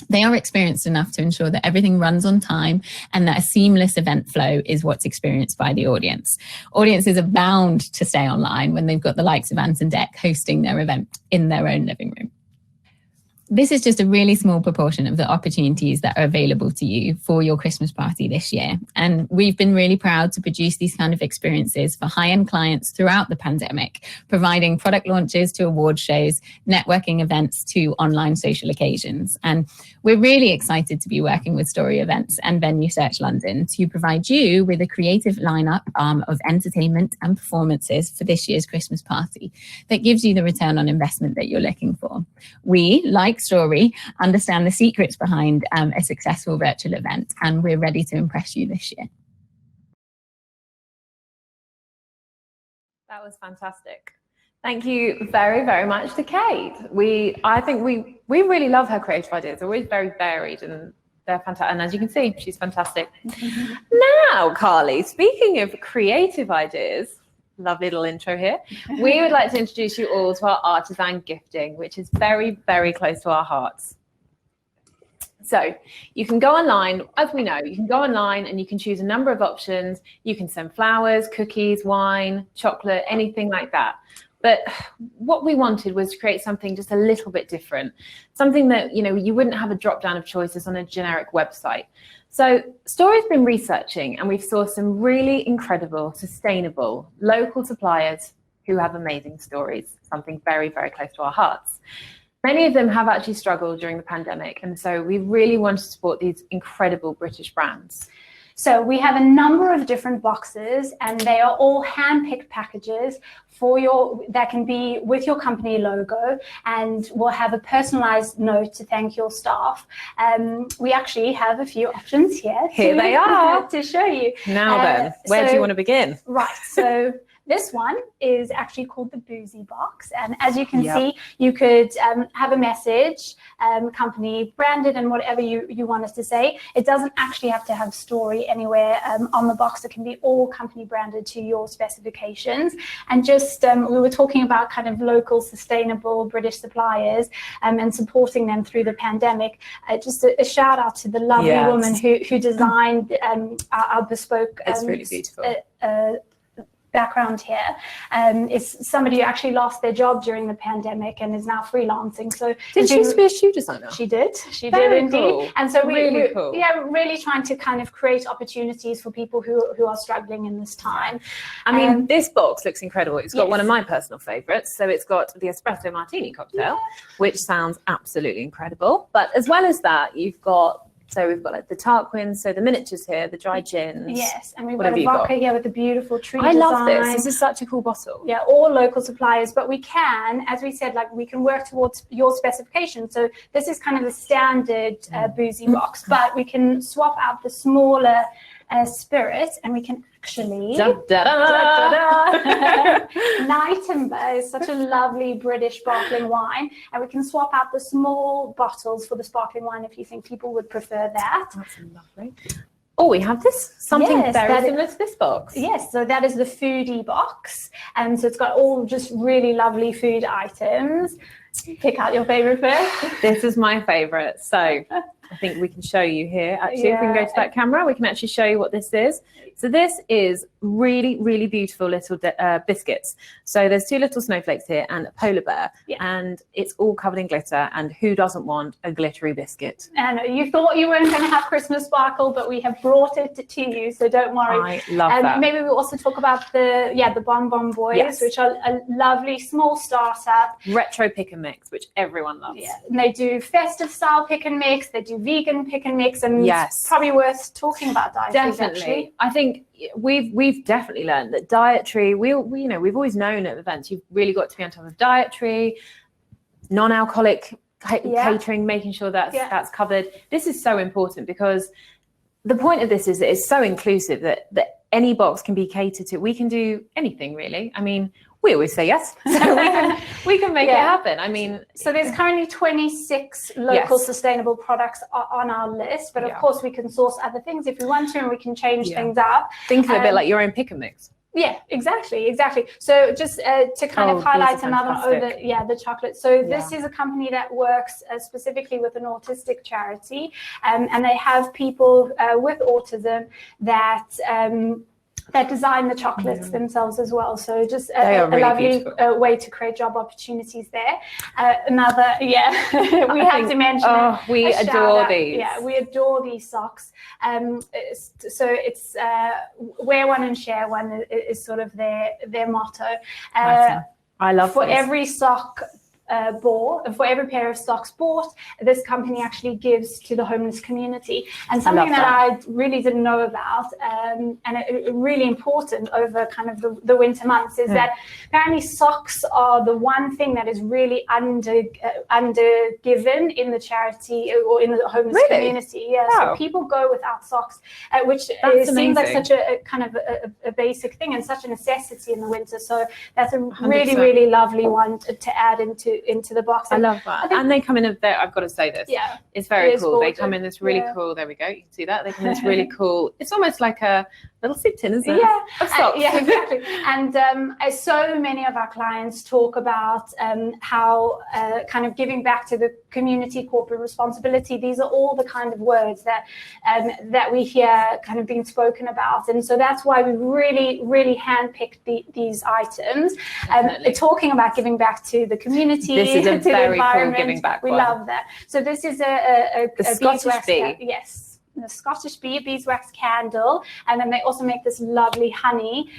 They are experienced enough to ensure that everything runs on time and that a seamless event flow is what's experienced by the audience. Audiences are bound to stay online when they've got the likes of Ant and Dec hosting their event in their own living room. This is just a really small proportion of the opportunities that are available to you for your Christmas party this year. And we've been really proud to produce these kind of experiences for high-end clients throughout the pandemic, providing product launches to award shows, networking events to online social occasions. And we're really excited to be working with Story Events and Venue Search London to provide you with a creative lineup of entertainment and performances for this year's Christmas party that gives you the return on investment that you're looking for. We, like Story, understand the secrets behind a successful virtual event, and we're ready to impress you this year. That was fantastic. Thank you very, very much to Kate. I think we really love her creative ideas. They're always very varied and they're fantastic. And as you can see, she's fantastic. Now, Carly, speaking of creative ideas, Lovely little intro here. We would like to introduce you all to our Artisan Gifting, which is very, very close to our hearts. So you can go online, as we know, you can go online and you can choose a number of options. You can send flowers, cookies, wine, chocolate, anything like that. But what we wanted was to create something just a little bit different, something that, you wouldn't have a drop down of choices on a generic website. So Story's been researching, and we've sourced some really incredible, sustainable, local suppliers who have amazing stories, something very, very close to our hearts. Many of them have actually struggled during the pandemic, and so we really want to support these incredible British brands. So we have a number of different boxes, and they are all hand-picked packages that can be with your company logo, and we'll have a personalized note to thank your staff. We actually have a few options here. Here they are to show you. Now then, where do you want to begin? Right. So this one is actually called the Boozy Box, and as you can see, you could have a message, company branded, and whatever you want us to say. It doesn't actually have to have story anywhere on the box. It can be all company branded to your specifications. And just we were talking about kind of local, sustainable British suppliers and supporting them through the pandemic. Just a shout out to the lovely woman who designed our bespoke. It's really beautiful. Background here. It's somebody who actually lost their job during the pandemic and is now freelancing. So did she used to be a shoe designer? She did. She Very did indeed. cool. And so really cool. really trying to kind of create opportunities for people who are struggling in this time. I mean, this box looks incredible. It's got Yes. one of my personal favorites. So it's got the espresso martini cocktail, which sounds absolutely incredible. But as well as that, we've got like the Tarquins, so the miniatures here, the dry gins. Yes, and we've got a vodka here with the beautiful tree I design. love this. This is such a cool bottle. Yeah, all local suppliers, but we can, as we said, we can work towards your specification. So this is kind of the standard Boozy Box, but we can swap out the smaller spirit, and we can actually Nightingale is such a lovely British sparkling wine, and we can swap out the small bottles for the sparkling wine if you think people would prefer that. That's lovely. Oh, we have something very similar to this box. Yes, so that is the foodie box, and so it's got all just really lovely food items. Pick out your favorite first. This is my favorite. So I think we can show you here. Actually, if we can go to that camera, we can actually show you what this is. So this is really, really beautiful little biscuits. So there's two little snowflakes here and a polar bear, and it's all covered in glitter. And who doesn't want a glittery biscuit? And you thought you weren't going to have Christmas sparkle, but we have brought it to you, so don't worry. I love that. Maybe we'll also talk about the Bon Bon Boys, which are a lovely small startup. Retro pick and mix, which everyone loves. Yeah, and they do festive style pick and mix. They do vegan pick and mix, and it's probably worth talking about dietaries. Definitely, I think we've definitely learned that dietary. We've always known at events you've really got to be on top of dietary, non-alcoholic catering, making sure that's covered. This is so important because the point of this is that it's so inclusive that any box can be catered to. We can do anything really. I mean, we always say yes, so we can make it happen. I mean, so there's currently 26 local sustainable products on our list, but of course we can source other things if we want to, and we can change things up. Think of it a bit like your own pick and mix. Yeah, exactly. So just to kind of highlight another the chocolate. So this is a company that works specifically with an autistic charity, and they have people with autism that design the chocolates themselves as well. So just a really lovely way to create job opportunities there. We have to mention we adore these. Yeah, we adore these socks. So it's wear one and share one is sort of their motto. I love for every sock for every pair of socks bought, this company actually gives to the homeless community. And something that I really didn't know about, and it really important over kind of the winter months, is that apparently socks are the one thing that is really undergiven in the charity or in the homeless community. Yeah, so people go without socks, which seems like such a kind of a basic thing and such a necessity in the winter. So that's a really, really lovely one to add into into the box. I love that. And they come in I've got to say this. Yeah. It's very It is cool. gorgeous. They come in this really cool, there we go, you can see that. They come in this really cool, it's almost like a little soup tin, isn't it? Yeah, Of socks. yeah, exactly. And so many of our clients talk about how kind of giving back to the community, corporate responsibility. These are all the kind of words that that we hear kind of being spoken about. And so that's why we really handpicked these items. Talking about giving back to the community, this is a to the very environment. cool giving back We one. love that. So this is a Scottish beeswax bee. Yes. The Scottish bee, beeswax candle, and then they also make this lovely honey.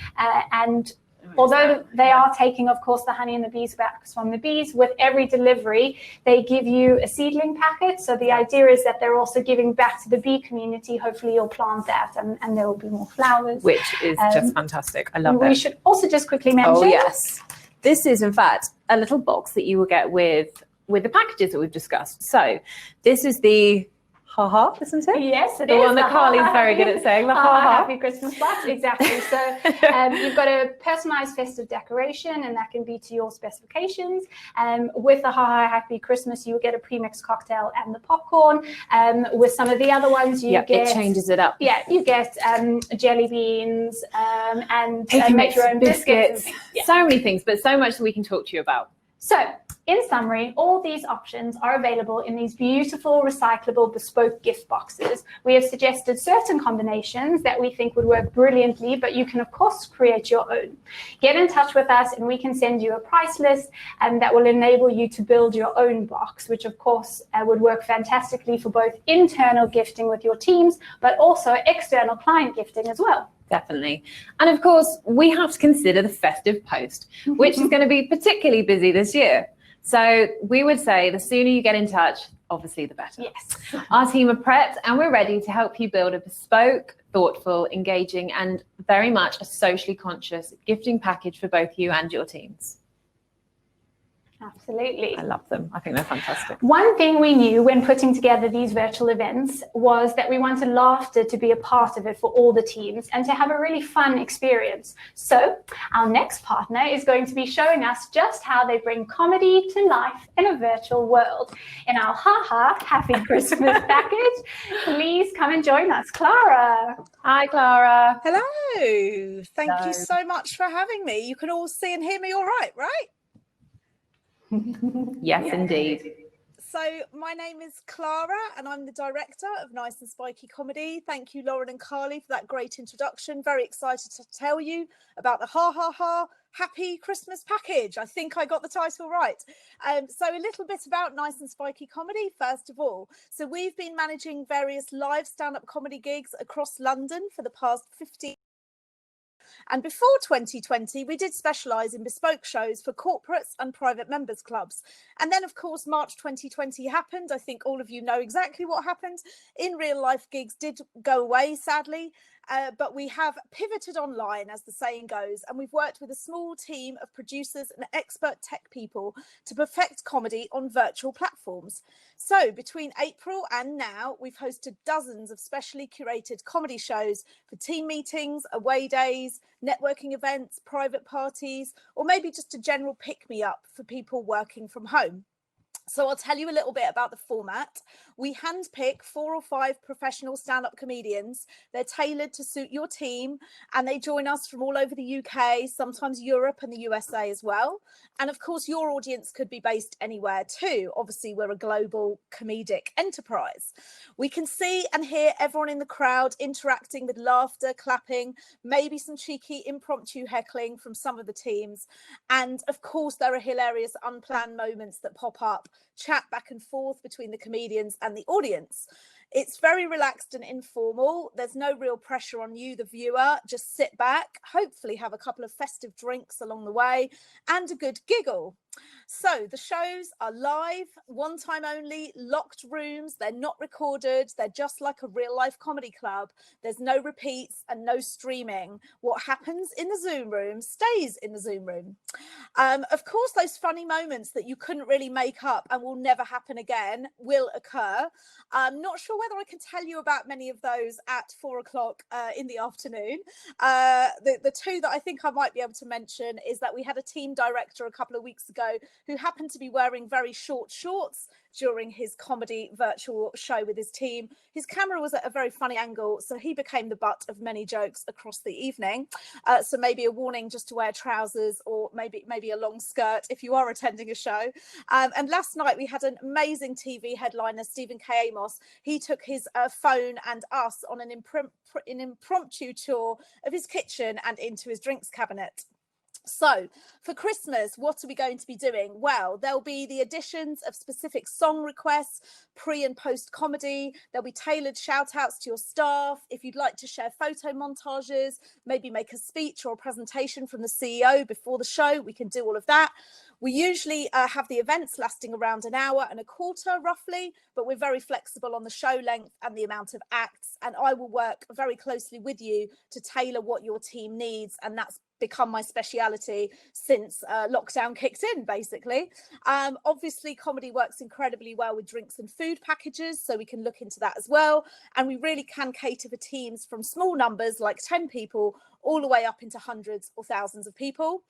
And although they are taking, of course, the honey and the beeswax from the bees, with every delivery, they give you a seedling packet. So the idea is that they're also giving back to the bee community. Hopefully you'll plant that and there will be more flowers. Which is just fantastic. I love it. We should also just quickly mention. Oh, yes. This is, in fact, a little box that you will get with the packages that we've discussed. So this is the ha-ha, isn't it? Yes, it the is. one that Carly's very good at saying, the ha-ha. Happy Christmas box, exactly. So you've got a personalized festive decoration, and that can be to your specifications. With the ha-ha Happy Christmas, you get a pre-mixed cocktail and the popcorn. With some of the other ones, you get... it changes it up. Yeah, you get jelly beans and make your own biscuits. Yeah. So many things, but so much that we can talk to you about. So, in summary, all these options are available in these beautiful, recyclable, bespoke gift boxes. We have suggested certain combinations that we think would work brilliantly, but you can, of course, create your own. Get in touch with us and we can send you a price list that will enable you to build your own box, which, of course, would work fantastically for both internal gifting with your teams, but also external client gifting as well. Definitely. And of course, we have to consider the festive post, which is going to be particularly busy this year. So we would say the sooner you get in touch, obviously the better. Yes. Our team are prepped and we're ready to help you build a bespoke, thoughtful, engaging, and very much a socially conscious gifting package for both you and your teams. Absolutely. I love them. I think they're fantastic. One thing we knew when putting together these virtual events was that we wanted laughter to be a part of it for all the teams and to have a really fun experience. So our next partner is going to be showing us just how they bring comedy to life in a virtual world. In our Ha-Ha Happy Christmas package, please come and join us. Clara. Hi, Clara. Hello. Thank you so much for having me. You can all see and hear me all right, right? Yes, indeed. So my name is Clara and I'm the director of Nice and Spiky Comedy. Thank you, Lauren and Carly, for that great introduction. Very excited to tell you about the Ha Ha Ha Happy Christmas package. I think I got the title right. So a little bit about Nice and Spiky Comedy, first of all. So we've been managing various live stand-up comedy gigs across London for the past 15 years. And before 2020, we did specialise in bespoke shows for corporates and private members clubs. And then, of course, March 2020 happened. I think all of you know exactly what happened. In real life, gigs did go away, sadly. But we have pivoted online, as the saying goes, and we've worked with a small team of producers and expert tech people to perfect comedy on virtual platforms. So between April and now, we've hosted dozens of specially curated comedy shows for team meetings, away days, networking events, private parties, or maybe just a general pick-me-up for people working from home. So I'll tell you a little bit about the format. We handpick 4 or 5 professional stand-up comedians. They're tailored to suit your team, and they join us from all over the UK, sometimes Europe and the USA as well. And of course, your audience could be based anywhere too. Obviously, we're a global comedic enterprise. We can see and hear everyone in the crowd interacting with laughter, clapping, maybe some cheeky impromptu heckling from some of the teams. And of course, there are hilarious unplanned moments that pop up, chat back and forth between the comedians and the audience. It's very relaxed and informal. There's no real pressure on you, the viewer. Just sit back, hopefully have a couple of festive drinks along the way and a good giggle. So the shows are live, one time only, locked rooms. They're not recorded. They're just like a real life comedy club. There's no repeats and no streaming. What happens in the Zoom room stays in the Zoom room. Of course, those funny moments that you couldn't really make up and will never happen again will occur. I'm not sure whether I can tell you about many of those at 4 o'clock in the afternoon. The two that I think I might be able to mention is that we had a team director a couple of weeks ago show, who happened to be wearing very short shorts during his comedy virtual show with his team. His camera was at a very funny angle, so he became the butt of many jokes across the evening. So maybe a warning just to wear trousers, or maybe a long skirt if you are attending a show. And last night we had an amazing TV headliner, Stephen K. Amos. He took his phone and us on an impromptu tour of his kitchen and into his drinks cabinet. So for Christmas, what are we going to be doing? Well, there'll be the additions of specific song requests, pre and post comedy. There'll be tailored shout outs to your staff. If you'd like to share photo montages, maybe make a speech or a presentation from the CEO before the show, we can do all of that. We usually have the events lasting around an hour and a quarter roughly, but we're very flexible on the show length and the amount of acts. And I will work very closely with you to tailor what your team needs. And that's become my speciality since lockdown kicked in, basically. Obviously, comedy works incredibly well with drinks and food packages, so we can look into that as well. And we really can cater for teams from small numbers like 10 people all the way up into hundreds or thousands of people.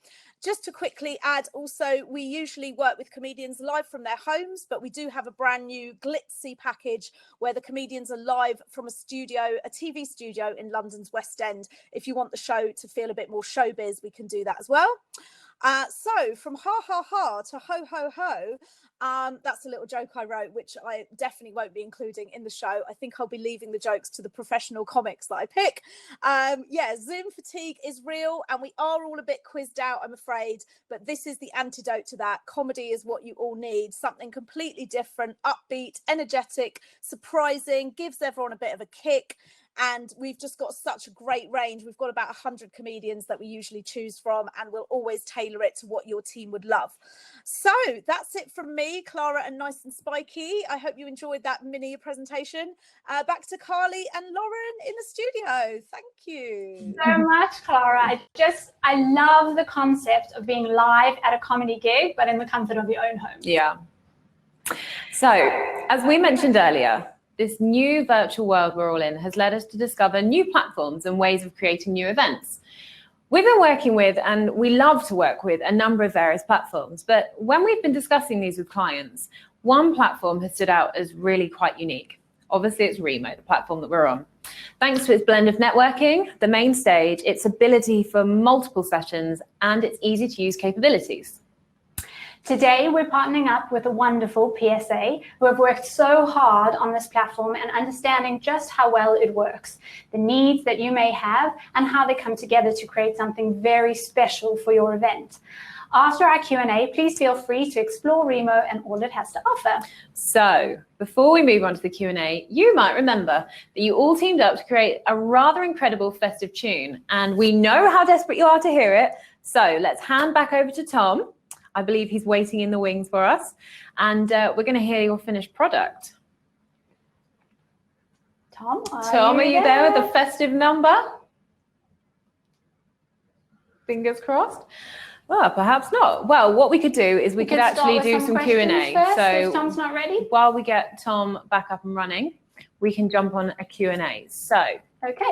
Just to quickly add, also, we usually work with comedians live from their homes, but we do have a brand new glitzy package where the comedians are live from a TV studio in London's West End. If you want the show to feel a bit more showbiz, we can do that as well. So from ha ha ha to ho ho ho, that's a little joke I wrote, which I definitely won't be including in the show. I think I'll be leaving the jokes to the professional comics that I pick. Yeah, Zoom fatigue is real, and we are all a bit quizzed out, I'm afraid, but this is the antidote to that. Comedy is what you all need, something completely different, upbeat, energetic, surprising, gives everyone a bit of a kick. And we've just got such a great range. We've got about 100 comedians that we usually choose from, and we'll always tailor it to what your team would love. So that's it from me, Clara and Nice and Spiky. I hope you enjoyed that mini presentation. Back to Carly and Lauren in the studio. Thank you. So much, Clara. I love the concept of being live at a comedy gig, but in the comfort of your own home. Yeah. So, as we mentioned earlier, this new virtual world we're all in has led us to discover new platforms and ways of creating new events. We've been working with, and we love to work with, a number of various platforms, but when we've been discussing these with clients, one platform has stood out as really quite unique. Obviously, it's Remo, the platform that we're on. Thanks to its blend of networking, the main stage, its ability for multiple sessions, and its easy-to-use capabilities. Today, we're partnering up with a wonderful PSA who have worked so hard on this platform and understanding just how well it works, the needs that you may have, and how they come together to create something very special for your event. After our Q&A, please feel free to explore Remo and all it has to offer. So, before we move on to the Q&A, you might remember that you all teamed up to create a rather incredible festive tune, and we know how desperate you are to hear it. So, let's hand back over to Tom. I believe he's waiting in the wings for us, and we're going to hear your finished product. Tom, are you there with the festive number? Fingers crossed. Well, perhaps not. Well, what we could do is we could actually do some Q&A. So if Tom's not ready, while we get Tom back up and running, we can jump on a Q&A. So, okay.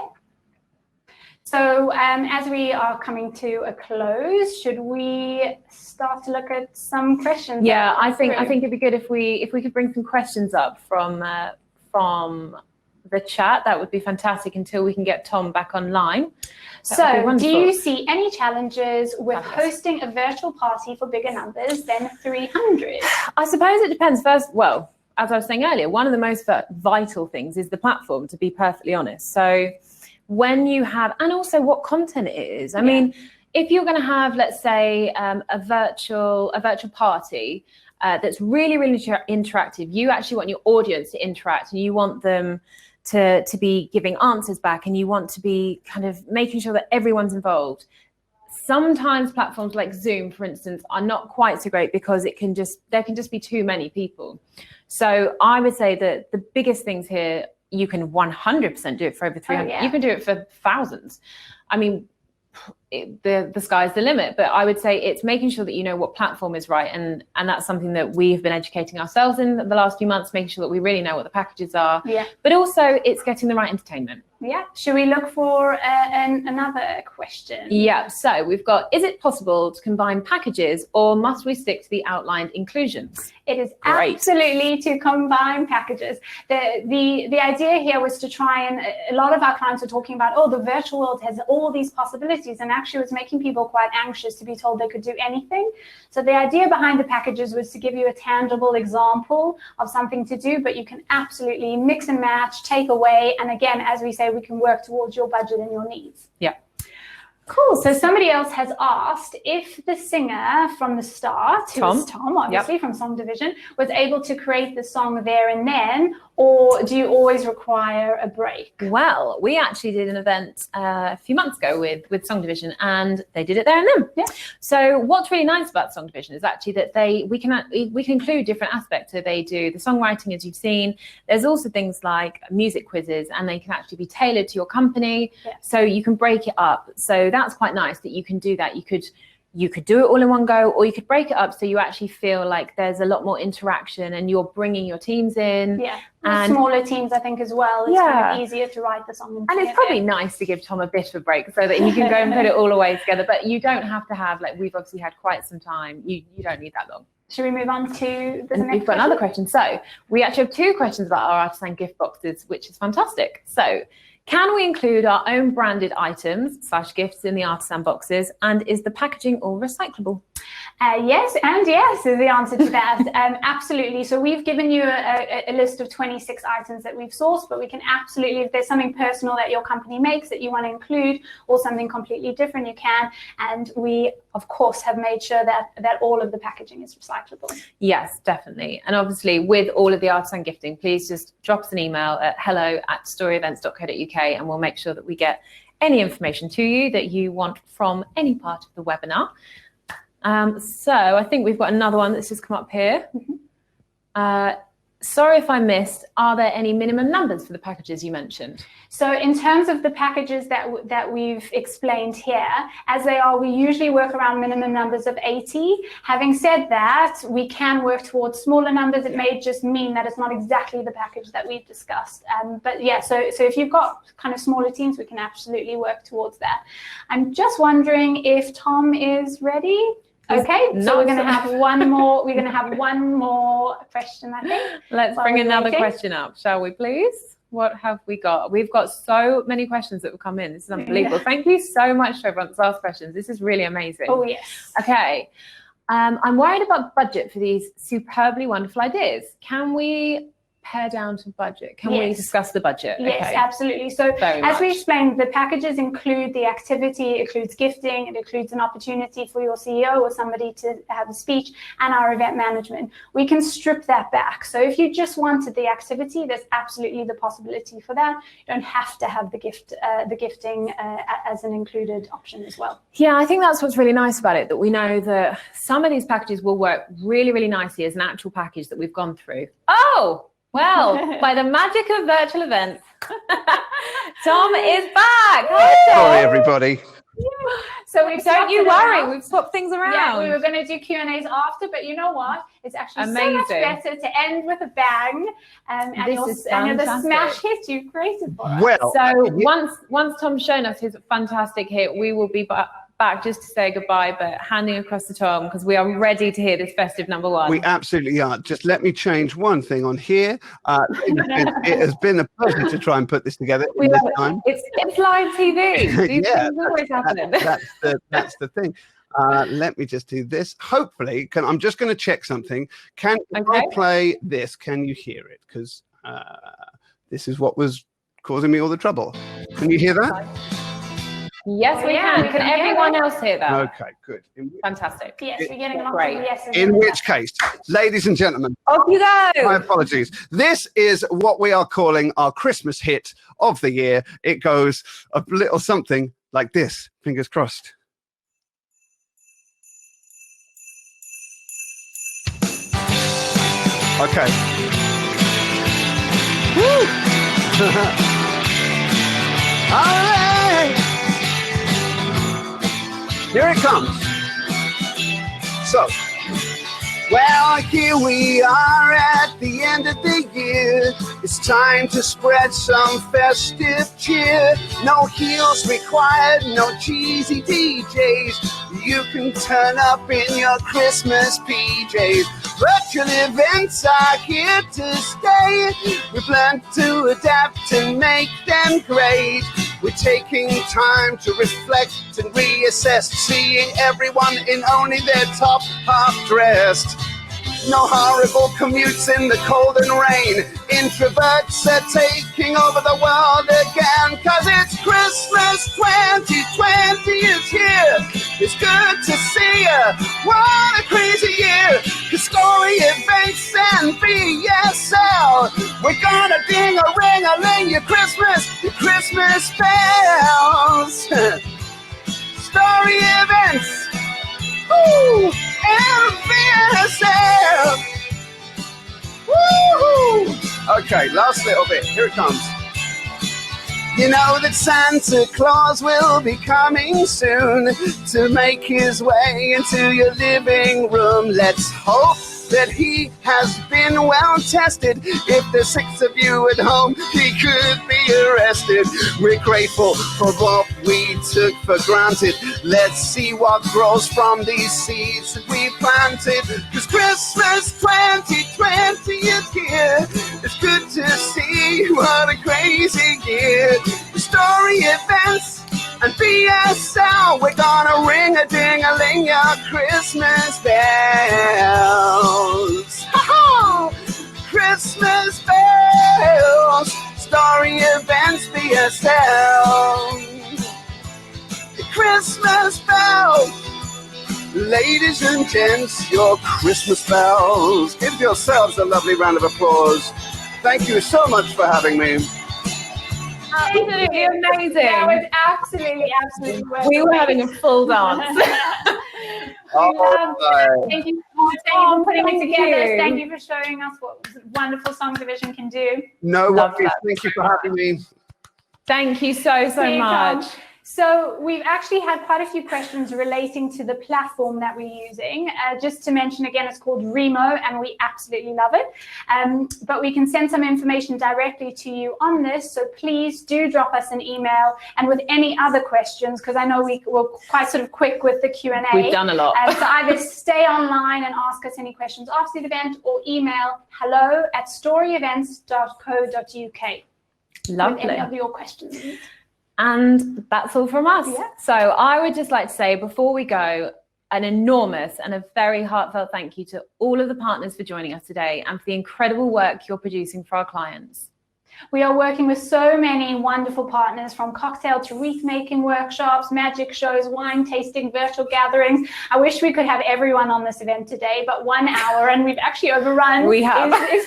So as we are coming to a close, should we start to look at some questions? Yeah, I think it'd be good if we could bring some questions up from the chat. That would be fantastic until we can get Tom back online. So do you see any challenges with hosting a virtual party for bigger numbers than 300? I suppose it depends. First, well, as I was saying earlier, one of the most vital things is the platform, to be perfectly honest. So when you have, and also what content it is. I mean, if you're going to have, let's say, a virtual party that's really, really interactive, you actually want your audience to interact, and you want them to be giving answers back, and you want to be kind of making sure that everyone's involved. Sometimes platforms like Zoom, for instance, are not quite so great because there can just be too many people. So I would say that the biggest things here, you can 100% do it for over 300. You can do it for thousands. I mean, the sky's the limit, but I would say it's making sure that you know what platform is right. And that's something that we've been educating ourselves in the last few months, making sure that we really know what the packages are. Yeah. But also it's getting the right entertainment. Yeah. Should we look for another question? Yeah. So we've got, is it possible to combine packages or must we stick to the outlined inclusions? It is Great. absolutely to combine packages. The idea here was to try and, a lot of our clients were talking about, oh, the virtual world has all these possibilities, and actually was making people quite anxious to be told they could do anything. So the idea behind the packages was to give you a tangible example of something to do, but you can absolutely mix and match, take away, and again, as we say, we can work towards your budget and your needs. Yeah. Cool. So somebody else has asked if the singer from the start, who was Tom, obviously, from Song Division, was able to create the song there and then, or do you always require a break? Well, we actually did an event a few months ago with Song Division, and they did it there and then. Yeah. So what's really nice about Song Division is actually that we can include different aspects. So they do the songwriting, as you've seen. There's also things like music quizzes, and they can actually be tailored to your company. Yeah. So you can break it up. So that's quite nice that you can do that. You could do it all in one go, or you could break it up so you actually feel like there's a lot more interaction and you're bringing your teams in. Yeah, and smaller teams, I think, as well. It's kind of easier to write the song. And it's probably nice to give Tom a bit of a break so that he can go and put it all away together. But you don't have to have, like, we've obviously had quite some time. You don't need that long. Should we move on to the next We've got another question. So we actually have 2 questions about our Artisan Gift Boxes, which is fantastic. So, can we include our own branded items / gifts in the Artisan boxes? And is the packaging all recyclable? Yes, and yes is the answer to that. Absolutely. So we've given you a list of 26 items that we've sourced, but we can absolutely, if there's something personal that your company makes that you want to include, or something completely different, you can. And we, of course, have made sure that all of the packaging is recyclable. Yes, definitely. And obviously, with all of the Artisan Gifting, please just drop us an email at hello@storyevents.co.uk, and we'll make sure that we get any information to you that you want from any part of the webinar. So I think we've got another one that's just come up here. Sorry if I missed, are there any minimum numbers for the packages you mentioned? So in terms of the packages that we've explained here, as they are, we usually work around minimum numbers of 80. Having said that, we can work towards smaller numbers. It may just mean that it's not exactly the package that we've discussed. But yeah, so if you've got kind of smaller teams, we can absolutely work towards that. I'm just wondering if Tom is ready. Okay, so we're going to have one more. We're going to have one more question, I think. Let's bring another question up, shall we, please? What have we got? We've got so many questions that have come in. This is unbelievable. Yeah. Thank you so much to everyone that's asked questions. This is really amazing. Oh, yes. Okay. I'm worried about budget for these superbly wonderful ideas. Can we pare down to budget? Can we discuss the budget? Yes, okay. Absolutely. So as we explained, the packages include the activity, it includes gifting, it includes an opportunity for your CEO or somebody to have a speech, and our event management. We can strip that back. So if you just wanted the activity, there's absolutely the possibility for that. You don't have to have the gifting as an included option as well. Yeah, I think that's what's really nice about it, that we know that some of these packages will work really, really nicely as an actual package that we've gone through. Oh! Well, by the magic of virtual events, Tom is back. Sorry, everybody. So don't you worry, we've swapped things around. Yeah, we were going to do Q&As after, but you know what? It's actually so much better to end with a bang and the smash hit you've created for us. Well, so once Tom's shown us his fantastic hit, we will be back just to say goodbye, but handing across to Tom because we are ready to hear this festive number one. We absolutely are. Just let me change one thing on here. It has been a pleasure to try and put this together in this time. It's live TV. These things always happening. That's the thing. Let me just do this. Hopefully, I'm just going to check something. If I play this, can you hear it? Because this is what was causing me all the trouble. Can you hear that? Yes, we can. Can everyone else hear that? Okay, good. Fantastic. Yes, we're getting along. Great. Yeses. In which case, ladies and gentlemen, off you go. My apologies. This is what we are calling our Christmas hit of the year. It goes a little something like this. Fingers crossed. Okay. Woo! All right. Here it comes. So, Well, here we are at the end of the year. It's time to spread some festive cheer. No heels required, no cheesy DJs. You can turn up in your Christmas PJs. Virtual events are here to stay. We've learned to adapt and make them great. We're taking time to reflect and reassess, seeing everyone in only their top half dressed. No horrible commutes in the cold and rain. Introverts are taking over the world again. 'Cause it's Christmas 2020 is here. It's good to see you. What a crazy year. 'Cause story events and BSL. We're gonna ding-a-ring-a-ling your Christmas bells. Story events. Woo! And BSL. Woo! Okay, last little bit. Here it comes. You know that Santa Claus will be coming soon to make his way into your living room. Let's hope that he has been well tested. If there's 6 of you at home, he could be arrested. We're grateful for what we took for granted. Let's see what grows from these seeds that we planted. 'Cause Christmas 2020 is here. It's good to see what a crazy year. The story events and BSL, we're gonna ring-a-ding-a-ling your Christmas bells. Ha-ha! Christmas bells, story events, BSL. Christmas bells, ladies and gents, your Christmas bells. Give yourselves a lovely round of applause. Thank you so much for having me. Absolutely amazing. That was absolutely worth We it. were having a full dance. Thank you so much for putting it thank together. you. Thank you for showing us what wonderful Song Division can do. No Love worries. that. Thank you for having me. Thank you so Please, much. So we've actually had quite a few questions relating to the platform that we're using. Just to mention again, it's called Remo, and we absolutely love it. But we can send some information directly to you on this. So please do drop us an email, and with any other questions, because I know we were quite sort of quick with the Q&A. We've done a lot. So either stay online and ask us any questions after the event, or email hello@storyevents.co.uk. Lovely. With any of your questions. And that's all from us. Yeah. So I would just like to say, before we go, an enormous and a very heartfelt thank you to all of the partners for joining us today and for the incredible work you're producing for our clients. We are working with so many wonderful partners, from cocktail to wreath making workshops, magic shows, wine tasting, virtual gatherings. I wish we could have everyone on this event today, but 1 hour, and we've actually overrun. We have. is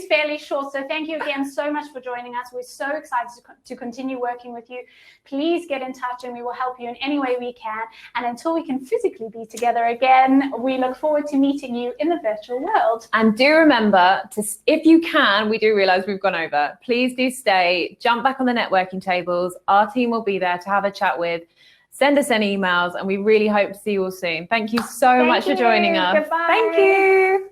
fairly short. So thank you again so much for joining us. We're so excited to continue working with you. Please get in touch and we will help you in any way we can. And until we can physically be together again, we look forward to meeting you in the virtual world. And do remember to, if you can, we do realize we've gone over, please do stay, jump back on the networking tables. Our team will be there to have a chat with. Send us any emails, and we really hope to see you all soon. Thank you so much for joining us. Goodbye. Thank you.